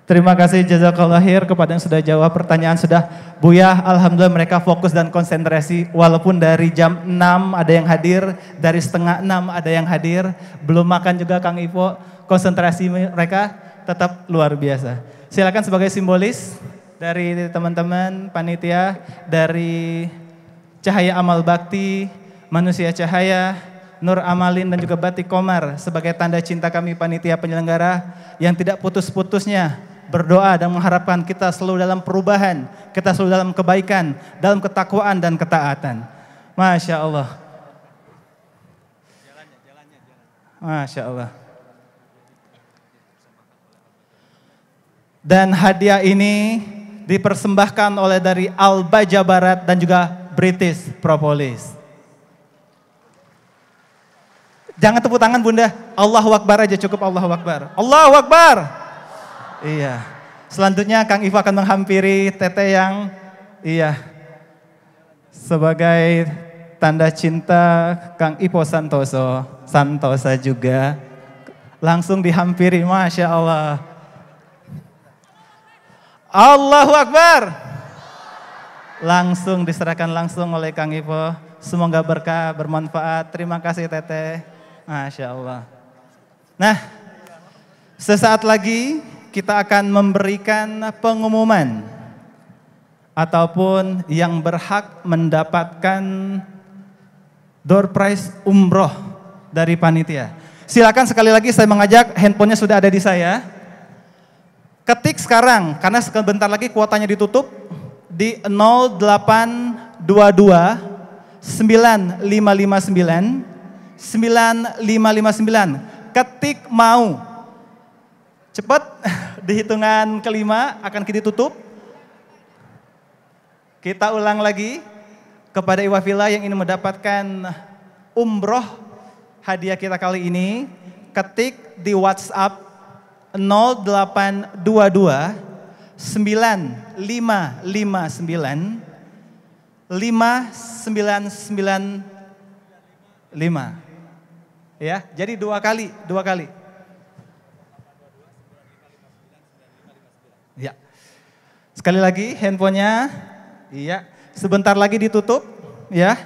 Terima kasih jazakallah khair kepada yang sudah jawab pertanyaan sudah. Buya, alhamdulillah mereka fokus dan konsentrasi walaupun dari jam 6 ada yang hadir, dari setengah 6 ada yang hadir, belum makan juga Kang Ipo, konsentrasi mereka tetap luar biasa. Silakan sebagai simbolis dari teman-teman panitia dari Cahaya Amal Bakti, Manusia Cahaya, Nur Amalin dan juga Batik Komar sebagai tanda cinta kami panitia penyelenggara yang tidak putus-putusnya berdoa dan mengharapkan kita selalu dalam perubahan, kita selalu dalam kebaikan, dalam ketakwaan dan ketaatan. Masya Allah. Masya Allah. Dan hadiah ini dipersembahkan oleh dari Alba Jawa Barat dan juga British Propolis. Jangan tepuk tangan Bunda, Allahu Akbar aja cukup, Allahu Akbar. Allahu Akbar. Iya. Selanjutnya Kang Ivo akan menghampiri Teteh yang sebagai tanda cinta Kang Ivo Santosa juga. Langsung dihampiri, Masya Allah. Allahu Akbar. Langsung diserahkan langsung oleh Kang Ivo. Semoga berkah, bermanfaat. Terima kasih Teteh. Masya Allah. Nah, sesaat lagi kita akan memberikan pengumuman ataupun yang berhak mendapatkan door prize umroh dari panitia. Silakan sekali lagi saya mengajak, handphonenya sudah ada di saya. Ketik sekarang, karena sebentar lagi kuotanya ditutup di 0822 9559 9559. Ketik mau. Cepat, di hitungan kelima akan kita tutup. Kita ulang lagi kepada Iwafila yang ingin mendapatkan umroh hadiah kita kali ini. Ketik di WhatsApp 0822 9559 5995. Ya, jadi dua kali. Ya. Sekali lagi handphonenya, iya, sebentar lagi ditutup, ya.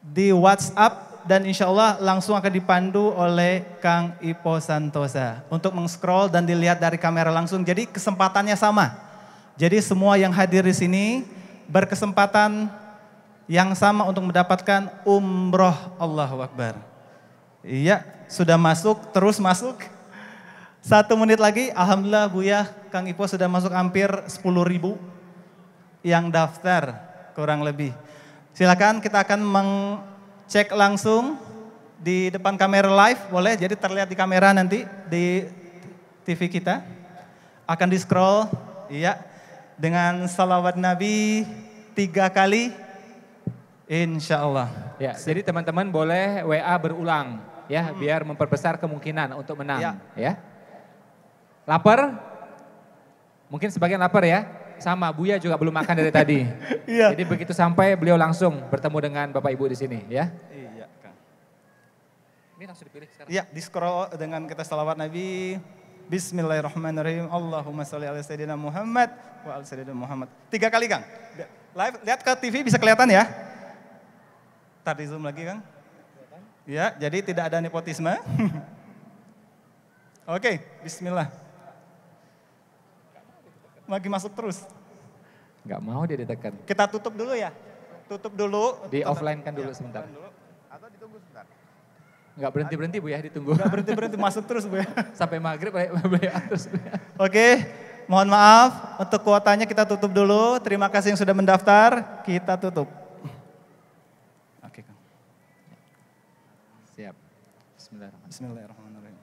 Di WhatsApp dan insya Allah langsung akan dipandu oleh Kang Ipo Santosa untuk meng-scroll dan dilihat dari kamera langsung. Jadi kesempatannya sama. Jadi semua yang hadir di sini berkesempatan yang sama untuk mendapatkan umroh. Allahu Akbar. Iya, sudah masuk, terus masuk. 1 menit lagi, alhamdulillah Buya, Kang Ipo sudah masuk hampir 10.000 yang daftar, kurang lebih. Silakan kita akan mengcek langsung di depan kamera live, boleh, jadi terlihat di kamera nanti di TV kita. Akan di scroll, iya, dengan salawat Nabi 3 kali, insya Allah. Ya, jadi teman-teman boleh WA berulang ya, biar memperbesar kemungkinan untuk menang. Ya. Lapar? Mungkin sebagian lapar ya. Sama, Buya juga belum makan dari tadi. Iya. Jadi begitu sampai beliau langsung bertemu dengan Bapak Ibu di sini ya. Iya, Kang. Ini langsung dipilih sekarang. Iya, di scroll dengan kita salawat Nabi. Bismillahirrahmanirrahim. Allahumma sholli ala sayyidina Muhammad wa ala sayyidina Muhammad. 3 kali, Kang. Live, lihat ke TV bisa kelihatan ya. Ntar di zoom lagi, Kang. Ya, jadi tidak ada nepotisme. Oke, bismillah. Lagi masuk terus. Enggak mau dia ditekan. Kita tutup dulu ya. Tutup dulu. Di offline kan dulu sebentar. Atau ditunggu sebentar. Enggak berhenti-berhenti Bu ya, ditunggu. Enggak berhenti-berhenti, masuk terus Bu ya. Sampai maghrib beliau terus. Oke, mohon maaf untuk kuotanya kita tutup dulu. Terima kasih yang sudah mendaftar, kita tutup. Oke, Kang. Siap. Bismillahirrahmanirrahim. Bismillahirrahmanirrahim.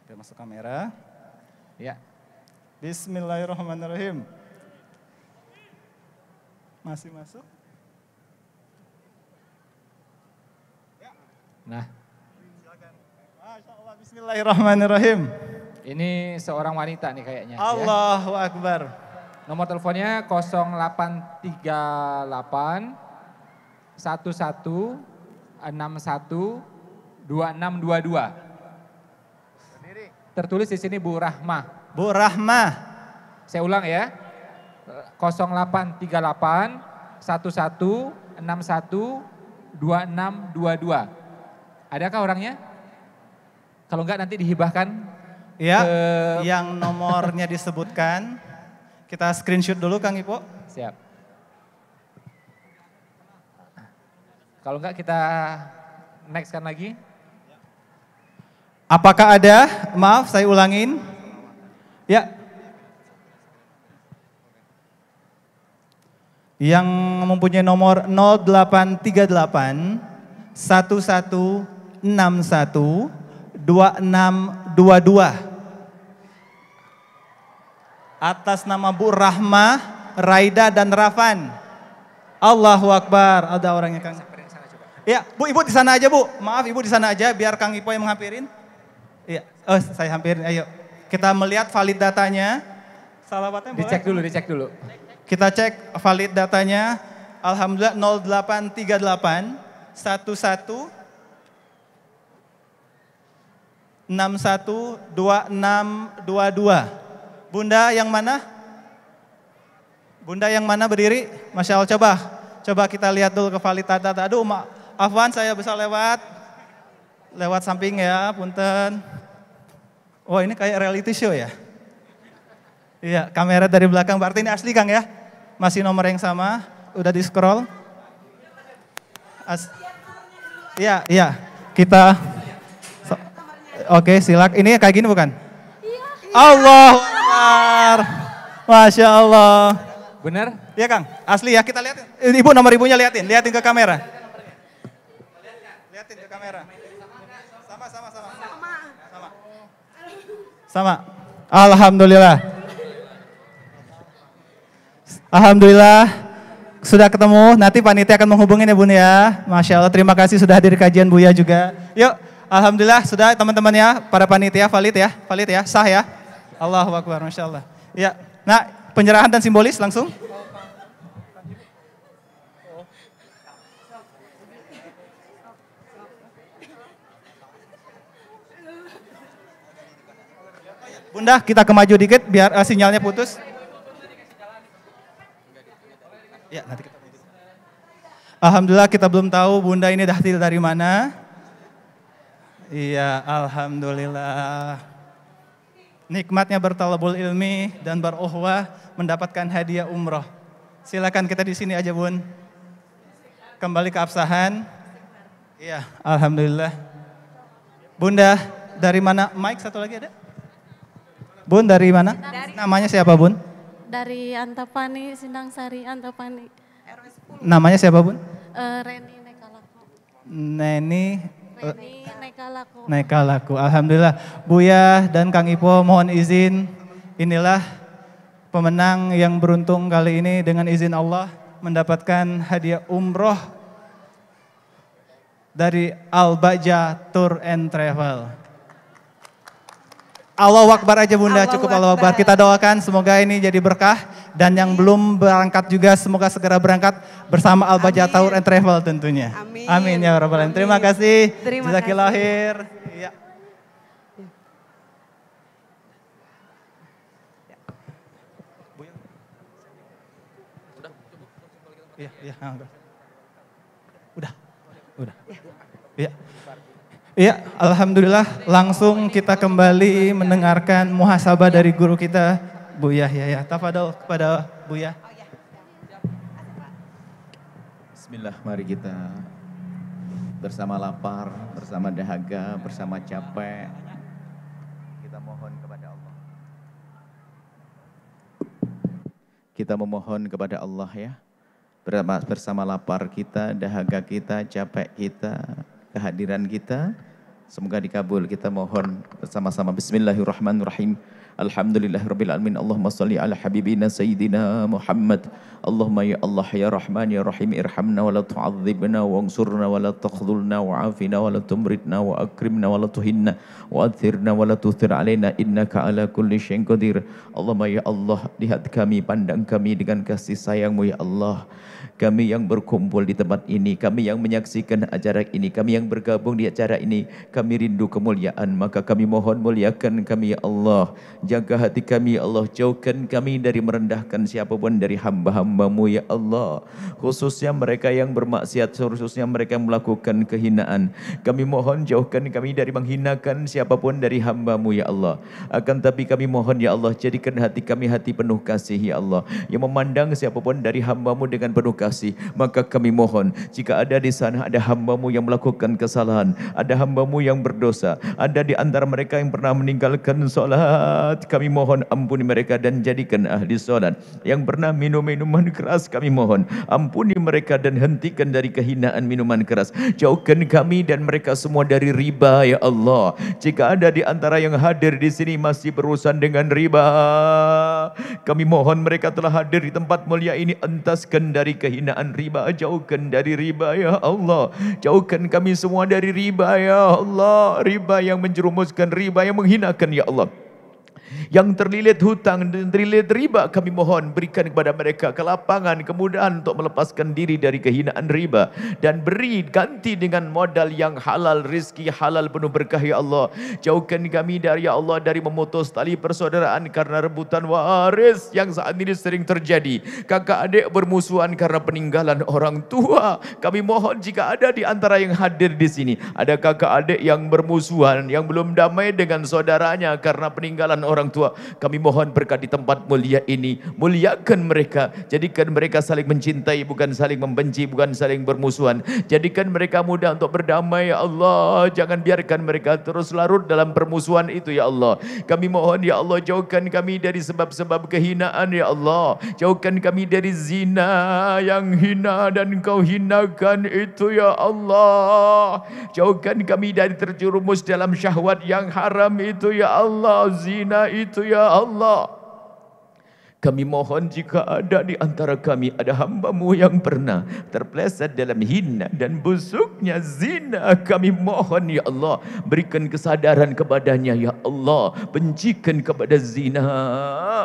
Oke, masuk kamera. Ya. Bismillahirrahmanirrahim. Masih masuk? Nah. Masya Allah, bismillahirrahmanirrahim. Ini seorang wanita nih kayaknya. Allahu Akbar. Nomor teleponnya 0838 11 61 2622. Tertulis di sini Bu Rahmah. Bu Rahmah. Saya ulang ya. 0838 11 61 2622. Adakah orangnya? Kalau enggak nanti dihibahkan. Ya, yang nomornya disebutkan. Kita screenshot dulu Kang Ipo. Siap. Kalau enggak kita nextkan lagi. Apakah ada? Maaf, saya ulangin. Ya. Yang mempunyai nomor 0838 1161 2622. Atas nama Bu Rahmah, Raida dan Rafan. Allahu Akbar. Ada orangnya Kang. Ya, Bu, Ibu di sana aja Bu. Maaf Ibu di sana aja biar Kang Ipo yang menghampirin. Iya, saya hampirin, ayo. Kita melihat valid datanya. Salawatnya boleh? Dicek dulu. Kita cek valid datanya. Alhamdulillah 0838 11 61 2622. Bunda yang mana? Bunda yang mana berdiri? Masya Allah, coba kita lihat dulu ke valid data. Aduh, Afwan saya bisa lewat samping ya, punten. Oh ini kayak reality show ya? Iya, kamera dari belakang. Berarti ini asli Kang ya? Masih nomor yang sama, udah di scroll. Iya, iya. Kita oke, silak. Ini kayak gini bukan? Iya. Allahu Akbar. Masya Allah. Benar? Iya Kang, asli ya, kita lihat. Ibu nomor ibunya liatin ke kamera. Liatin ke kamera. Sama. Alhamdulillah. Alhamdulillah sudah ketemu. Nanti panitia akan menghubungin ya Bun ya. Masya Allah, terima kasih sudah hadir kajian Buya juga. Yuk, alhamdulillah sudah teman-teman ya, para panitia valid ya, sah ya. Allahu Akbar, Masya Allah. Ya, nah penyerahan dan simbolis langsung. Bunda, kita ke maju dikit biar sinyalnya putus. Ya, nanti kita Alhamdulillah kita belum tahu Bunda ini dahtil dari mana. Iya, alhamdulillah. Nikmatnya bertalabul ilmi dan berukhwah mendapatkan hadiah umroh. Silakan kita di sini aja Bun. Kembali ke absahan. Iya, alhamdulillah. Bunda, dari mana? Mike satu lagi ada? Bun, dari mana? Namanya siapa Bun? Dari Antapani, Sindang Sari, Antapani. Namanya siapa Bun? Reni Nekalaku. Reni Nekalaku. Nekalaku. Alhamdulillah. Buya dan Kang Ipo mohon izin. Inilah pemenang yang beruntung kali ini dengan izin Allah mendapatkan hadiah umroh dari Al-Baja Tour and Travel. Allahu Akbar aja Bunda, cukup Allahu Akbar. Kita doakan semoga ini jadi berkah dan yang belum berangkat juga semoga segera berangkat bersama Al-Baja Tour and Travel tentunya. Amin. Amin ya rabbal alamin. Terima kasih. Jazakillahir. Ya. Iya, udah. Iya. Iya, alhamdulillah langsung kita kembali mendengarkan muhasabah dari guru kita, Buya Yahya. Tafadhol kepada Buya. Bismillah, mari kita bersama lapar, bersama dahaga, bersama capek. Kita mohon kepada Allah. Kita memohon kepada Allah ya. Bersama lapar kita, dahaga kita, capek kita, kehadiran kita, semoga dikabul. Kita mohon bersama-sama. Bismillahirrahmanirrahim. Alhamdulillahirabbil alamin. Allahumma shalli ala habibina sayyidina Muhammad. Allahumma ya Allah ya Rahman ya Rahim irhamna wa la tu'adzibna wansurna wa la takhdhulna wa afina wa la tumritna wa akrimna wa la tuhinna wa athirna wa la tuthir alaina innaka ala kulli syai'in qadir. Allahumma ya Allah, lihat kami, pandang kami dengan kasih sayang-Mu ya Allah. Kami yang berkumpul di tempat ini, kami yang menyaksikan acara ini, kami yang bergabung di acara ini, kami rindu kemuliaan, maka kami mohon muliakan kami ya Allah. Jaga hati kami ya Allah, jauhkan kami dari merendahkan siapapun dari hamba-hamba-Mu ya Allah. Khususnya mereka yang bermaksiat, khususnya mereka yang melakukan kehinaan. Kami mohon jauhkan kami dari menghinakan siapapun dari hamba-Mu ya Allah. Akan tapi kami mohon ya Allah, jadikan hati kami hati penuh kasih ya Allah, yang memandang siapapun dari hamba-Mu dengan penuh kasih. Maka kami mohon, jika ada di sana ada hamba-Mu yang melakukan kesalahan, ada hamba-Mu yang berdosa, ada di antara mereka yang pernah meninggalkan sholat, kami mohon ampuni mereka dan jadikan ahli sholat. Yang pernah minum minuman keras, kami mohon ampuni mereka dan hentikan dari kehinaan minuman keras. Jauhkan kami dan mereka semua dari riba ya Allah. Jika ada di antara yang hadir di sini masih berurusan dengan riba, kami mohon mereka telah hadir di tempat mulia ini, entaskan dari kehinaan riba, jauhkan dari riba ya Allah. Jauhkan kami semua dari riba ya Allah. Riba yang menjerumuskan, riba yang menghinakan ya Allah. Yang terlilit hutang dan terlilit riba, kami mohon berikan kepada mereka kelapangan, kemudahan untuk melepaskan diri dari kehinaan riba, dan beri ganti dengan modal yang halal, rizki halal penuh berkah ya Allah. Jauhkan kami dari ya Allah dari memutus tali persaudaraan karena rebutan waris yang saat ini sering terjadi. Kakak adik bermusuhan karena peninggalan orang tua. Kami mohon jika ada di antara yang hadir di sini ada kakak adik yang bermusuhan, yang belum damai dengan saudaranya karena peninggalan orang tua. Kami mohon berkat di tempat mulia ini, muliakan mereka, jadikan mereka saling mencintai, bukan saling membenci, bukan saling bermusuhan. Jadikan mereka mudah untuk berdamai ya Allah. Jangan biarkan mereka terus larut dalam permusuhan itu ya Allah. Kami mohon ya Allah, jauhkan kami dari sebab-sebab kehinaan ya Allah. Jauhkan kami dari zina yang hina dan Engkau hinakan itu ya Allah. Jauhkan kami dari terjerumus dalam syahwat yang haram itu ya Allah, zina itu ya Allah. Kami mohon jika ada di antara kami ada hamba-Mu yang pernah terpeleset dalam hina dan busuknya zina, kami mohon ya Allah, berikan kesadaran kepadanya ya Allah. Bencikan kepada zina,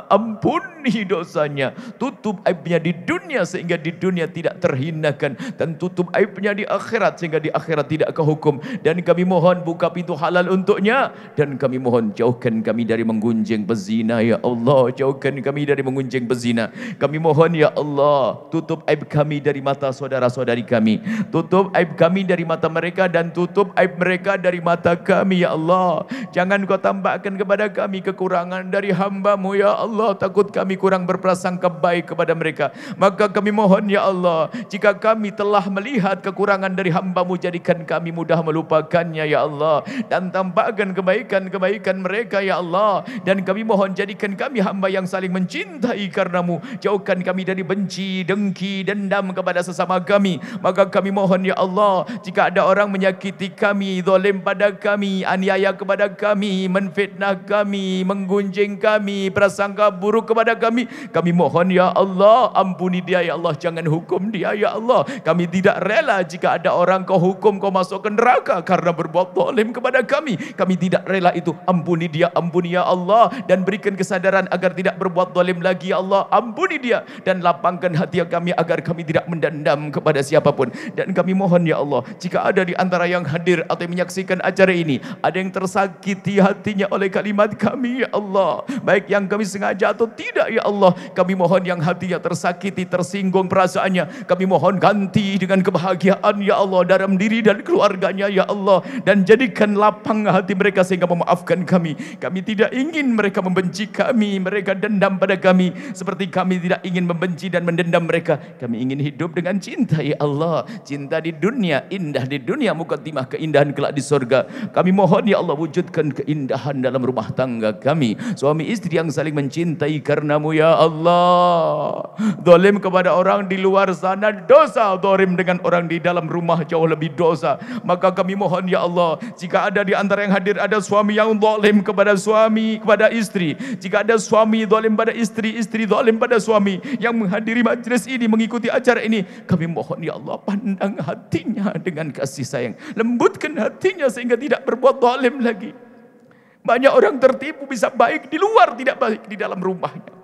ampuni dosanya, tutup aibnya di dunia sehingga di dunia tidak terhinakan, dan tutup aibnya di akhirat sehingga di akhirat tidak kehukum. Dan kami mohon buka pintu halal untuknya, dan kami mohon jauhkan kami dari menggunjing pezina ya Allah. Jauhkan kami dari menggunjing pezina. Kami mohon ya Allah, tutup aib kami dari mata saudara-saudari kami, tutup aib kami dari mata mereka, dan tutup aib mereka dari mata kami ya Allah. Jangan Kau tambahkan kepada kami kekurangan dari hamba-Mu ya Allah. Takut kami kurang berprasangka baik kepada mereka. Maka kami mohon ya Allah, jika kami telah melihat kekurangan dari hamba-Mu, jadikan kami mudah melupakannya ya Allah, dan tambahkan kebaikan-kebaikan mereka ya Allah. Dan kami mohon jadikan kami hamba yang saling mencintai karena-Mu. Jauhkan kami dari benci, dengki, dendam kepada sesama kami. Maka kami mohon ya Allah, jika ada orang menyakiti kami, zalim pada kami, aniaya kepada kami, menfitnah kami, menggunjing kami, prasangka buruk kepada kami mohon ya Allah, ampuni dia ya Allah. Jangan hukum dia ya Allah. Kami tidak rela jika ada orang Kau hukum, Kau masuk ke neraka karena berbuat zalim kepada kami. Kami tidak rela itu. Ampuni dia, ampuni ya Allah, dan berikan kesadaran agar tidak berbuat zalim lagi ya Allah. Ampuni dia dan lapangkan hati kami agar kami tidak mendendam kepada siapapun. Dan kami mohon ya Allah, jika ada di antara yang hadir atau yang menyaksikan acara ini, ada yang tersakiti hatinya oleh kalimat kami ya Allah, baik yang kami sengaja atau tidak ya Allah, kami mohon yang hatinya tersakiti, tersinggung perasaannya, kami mohon ganti dengan kebahagiaan ya Allah dalam diri dan keluarganya ya Allah, dan jadikan lapang hati mereka sehingga memaafkan kami. Kami tidak ingin mereka membenci kami, mereka dendam pada kami, seperti kami tidak ingin membenci dan mendendam mereka. Kami ingin hidup dengan cinta ya Allah, cinta di dunia, indah di dunia, mukaddimah keindahan kelak di surga. Kami mohon ya Allah, wujudkan keindahan dalam rumah tangga kami, suami istri yang saling mencintai karena-Mu ya Allah. Zalim kepada orang di luar sana dosa, zalim dengan orang di dalam rumah jauh lebih dosa. Maka kami mohon ya Allah, jika ada di antara yang hadir ada suami yang zalim kepada suami, kepada istri, jika ada suami zalim pada istri, istri zalim pada suami yang menghadiri majlis ini, mengikuti acara ini, kami mohon ya Allah, pandang hatinya dengan kasih sayang, lembutkan hatinya sehingga tidak berbuat zalim lagi. Banyak orang tertipu bisa baik di luar, tidak baik di dalam rumahnya.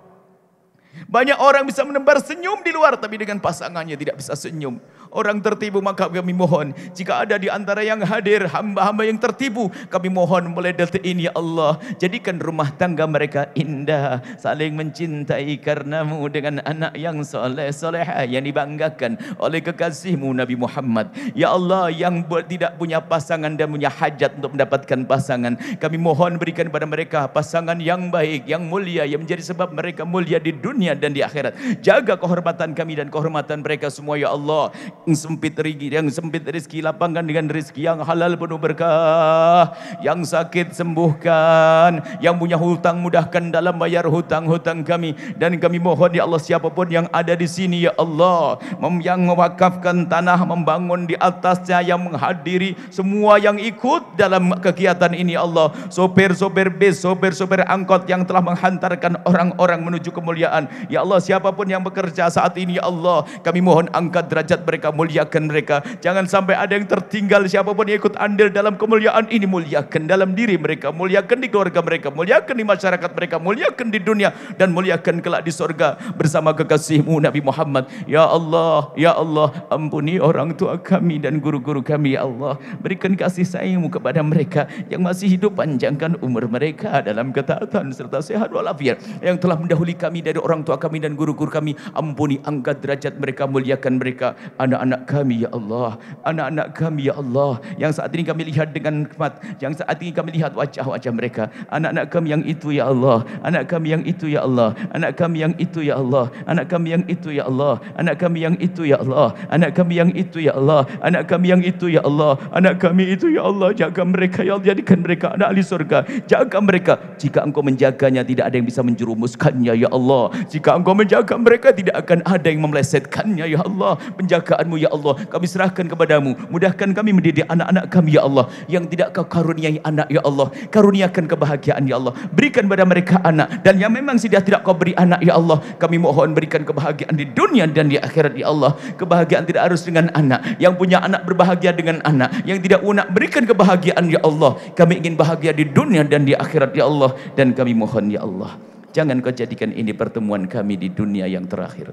Banyak orang bisa menebar senyum di luar, tapi dengan pasangannya tidak bisa senyum. Orang tertipu, maka kami mohon, jika ada di antara yang hadir hamba-hamba yang tertipu, kami mohon mulai detik ini ya Allah, jadikan rumah tangga mereka indah, saling mencintai karena-Mu dengan anak yang soleh, solehah yang dibanggakan oleh kekasih-Mu Nabi Muhammad. Ya Allah, yang tidak punya pasangan dan punya hajat untuk mendapatkan pasangan, kami mohon berikan kepada mereka pasangan yang baik, yang mulia, yang menjadi sebab mereka mulia di dunia dan di akhirat. Jaga kehormatan kami dan kehormatan mereka semua ya Allah. Yang sempit rezeki lapangkan dengan rezeki yang halal penuh berkah, yang sakit sembuhkan, yang punya hutang mudahkan dalam bayar hutang-hutang kami. Dan kami mohon ya Allah, siapapun yang ada di sini ya Allah, yang mewakafkan tanah, membangun di atasnya, yang menghadiri semua yang ikut dalam kegiatan ini ya Allah, sopir-sopir bis, sopir-sopir angkot yang telah menghantarkan orang-orang menuju kemuliaan ya Allah, siapapun yang bekerja saat ini ya Allah, kami mohon angkat derajat mereka, muliakan mereka. Jangan sampai ada yang tertinggal. Siapapun yang ikut andil dalam kemuliaan ini, muliakan dalam diri mereka, muliakan di keluarga mereka, muliakan di masyarakat mereka, muliakan di dunia, dan muliakan kelak di surga bersama kekasih-Mu Nabi Muhammad. Ya Allah, ya Allah, ampuni orang tua kami dan guru-guru kami ya Allah. Berikan kasih sayang-Mu kepada mereka yang masih hidup, panjangkan umur mereka dalam ketaatan serta sehat walafiat. Yang telah mendahului kami dari orang tua kami dan guru-guru kami, ampuni, angkat derajat mereka, muliakan mereka. Anak-anak anak-anak kami ya Allah, anak-anak kami ya Allah, yang saat ini kami lihat dengan nikmat, yang saat ini kami lihat wajah-wajah mereka, anak-anak kami yang itu ya Allah, anak kami yang itu ya Allah, anak kami yang itu ya Allah, anak kami yang itu ya Allah, anak kami yang itu ya Allah, anak kami yang itu ya Allah, anak kami yang itu ya Allah, anak kami itu ya Allah, jaga mereka ya Allah, jadikan mereka anak ahli surga, jaga mereka, jika Engkau menjaganya tidak ada yang bisa menjerumuskannya ya Allah, jika Engkau menjaga mereka tidak akan ada yang memelesetkannya ya Allah, penjagaanmu ya Allah kami serahkan kepadamu, mudahkan kami mendidik anak-anak kami ya Allah, yang tidak Kau karuniai anak ya Allah, karuniakan kebahagiaan ya Allah, berikan pada mereka anak, dan yang memang sudah tidak Kau beri anak ya Allah, kami mohon berikan kebahagiaan di dunia dan di akhirat ya Allah, kebahagiaan tidak harus dengan anak, yang punya anak berbahagia dengan anak, yang tidak punya berikan kebahagiaan ya Allah, kami ingin bahagia di dunia dan di akhirat ya Allah, dan kami mohon ya Allah, jangan Kau jadikan ini pertemuan kami di dunia yang terakhir.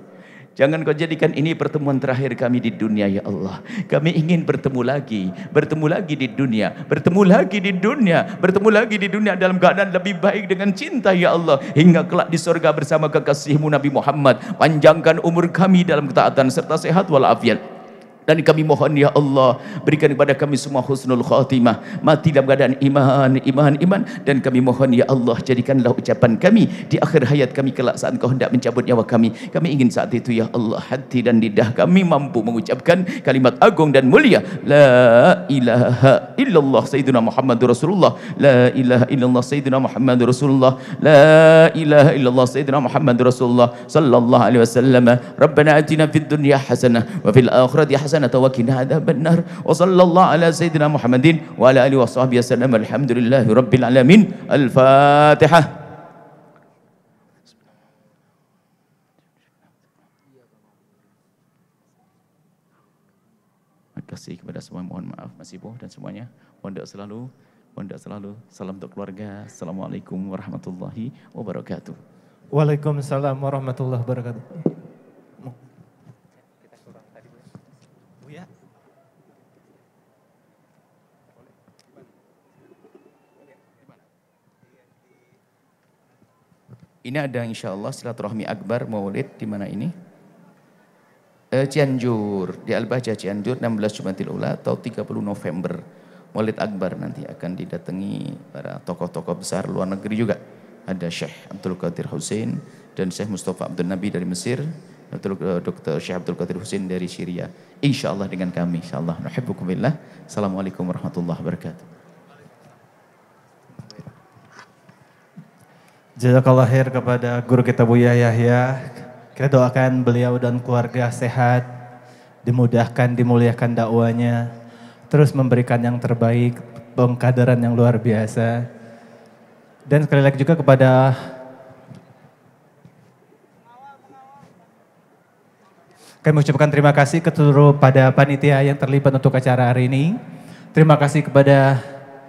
Jangan Kau jadikan ini pertemuan terakhir kami di dunia ya Allah. Kami ingin bertemu lagi di dunia, bertemu lagi di dunia, bertemu lagi di dunia dalam keadaan lebih baik dengan cinta ya Allah, hingga kelak di surga bersama kekasih-Mu Nabi Muhammad. Panjangkan umur kami dalam ketaatan serta sehat walafiat. Dan kami mohon ya Allah, berikan kepada kami semua husnul khatimah, mati dalam keadaan iman. Dan kami mohon ya Allah, jadikanlah ucapan kami di akhir hayat kami kelak saat Kau hendak mencabut nyawa kami. Kami ingin saat itu ya Allah, hati dan lidah kami mampu mengucapkan kalimat agung dan mulia, la ilaha illallah sayyidina Muhammadur Rasulullah, la ilaha illallah sayyidina Muhammadur Rasulullah, la ilaha illallah sayyidina Muhammadur Rasulullah sallallahu alaihi wasallam. Rabbana atina fid dunya hasanah wa fil akhirati hasanah wa qina adzabannar, wa sallallahu ala sayyidina Muhammadin wa ala alihi wa sahbihi wasallam. Alhamdulillahi rabbil alamin. Al-Fatihah. Terima kasih kepada semua, mohon maaf Mas Ibu dan semuanya. Mohon selalu salam untuk keluarga. Assalamualaikum warahmatullahi wabarakatuh. Waalaikumsalam warahmatullahi wabarakatuh. Ini ada insya Allah silaturahmi akbar maulid di mana ini? Cianjur, di Al-Bahjah Cianjur 16 Jumatil Ula atau 30 November. Maulid akbar nanti akan didatangi para tokoh-tokoh besar luar negeri juga. Ada Syekh Abdul Qadir Husain dan Syekh Mustafa Abdul Nabi dari Mesir, Dr. Syekh Abdul Qadir Husain dari Syria. Insya Allah dengan kami, insya Allah. Nuhibbukumillah. Assalamualaikum warahmatullahi wabarakatuh. Jazakallah khair kepada guru kita Buya Yahya. Kita doakan beliau dan keluarga sehat, dimudahkan, dimuliakan dakwanya, terus memberikan yang terbaik, pengkaderan yang luar biasa. Dan sekali lagi juga kepada kami mengucapkan terima kasih kepada panitia yang terlibat untuk acara hari ini. Terima kasih kepada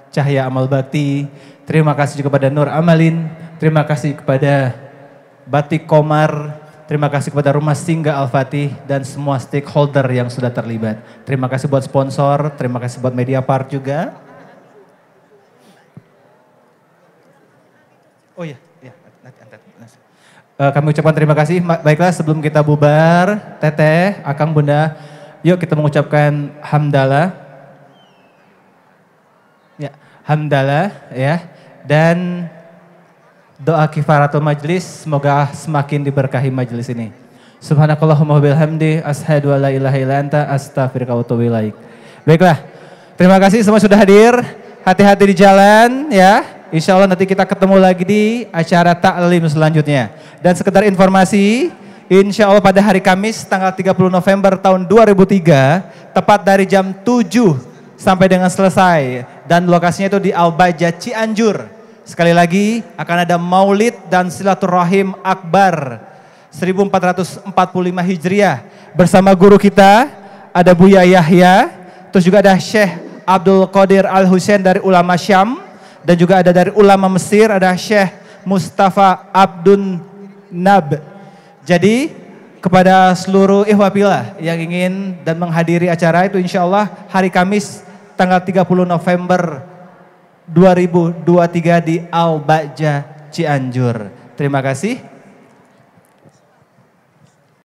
Cahya Amal Bakti, terima kasih juga kepada Nur Amalin, terima kasih kepada Batik Komar, terima kasih kepada Rumah Singgah Al-Fatih dan semua stakeholder yang sudah terlibat. Terima kasih buat sponsor, terima kasih buat Mediapart juga. Oh iya, kami ucapkan terima kasih. Baiklah, sebelum kita bubar, Teteh, Akang, Bunda, yuk kita mengucapkan hamdalah. Ya, hamdalah ya. Dan doa kifaratul majlis, semoga semakin diberkahi majlis ini. Subhanakallahumma wabihamdi, ashhadu an la ilaha illa anta, astaghfiruka wa atubu ilaik. Baiklah, terima kasih semua sudah hadir. Hati-hati di jalan ya. Insya Allah nanti kita ketemu lagi di acara taklim selanjutnya. Dan sekedar informasi, insya Allah pada hari Kamis tanggal 30 November tahun 2003, tepat dari jam 7 sampai dengan selesai. Dan lokasinya itu di Al-Bahjah Cianjur. Sekali lagi akan ada maulid dan silaturahim akbar 1445 Hijriah. Bersama guru kita ada Buya Yahya, terus juga ada Syekh Abdul Qadir Al-Husain dari ulama Syam. Dan juga ada dari ulama Mesir, ada Syekh Mustafa Abdun Nab. Jadi kepada seluruh ikhwafillah yang ingin dan menghadiri acara itu insya Allah hari Kamis tanggal 30 November 2023 di Al-Bahjah Cianjur. Terima kasih.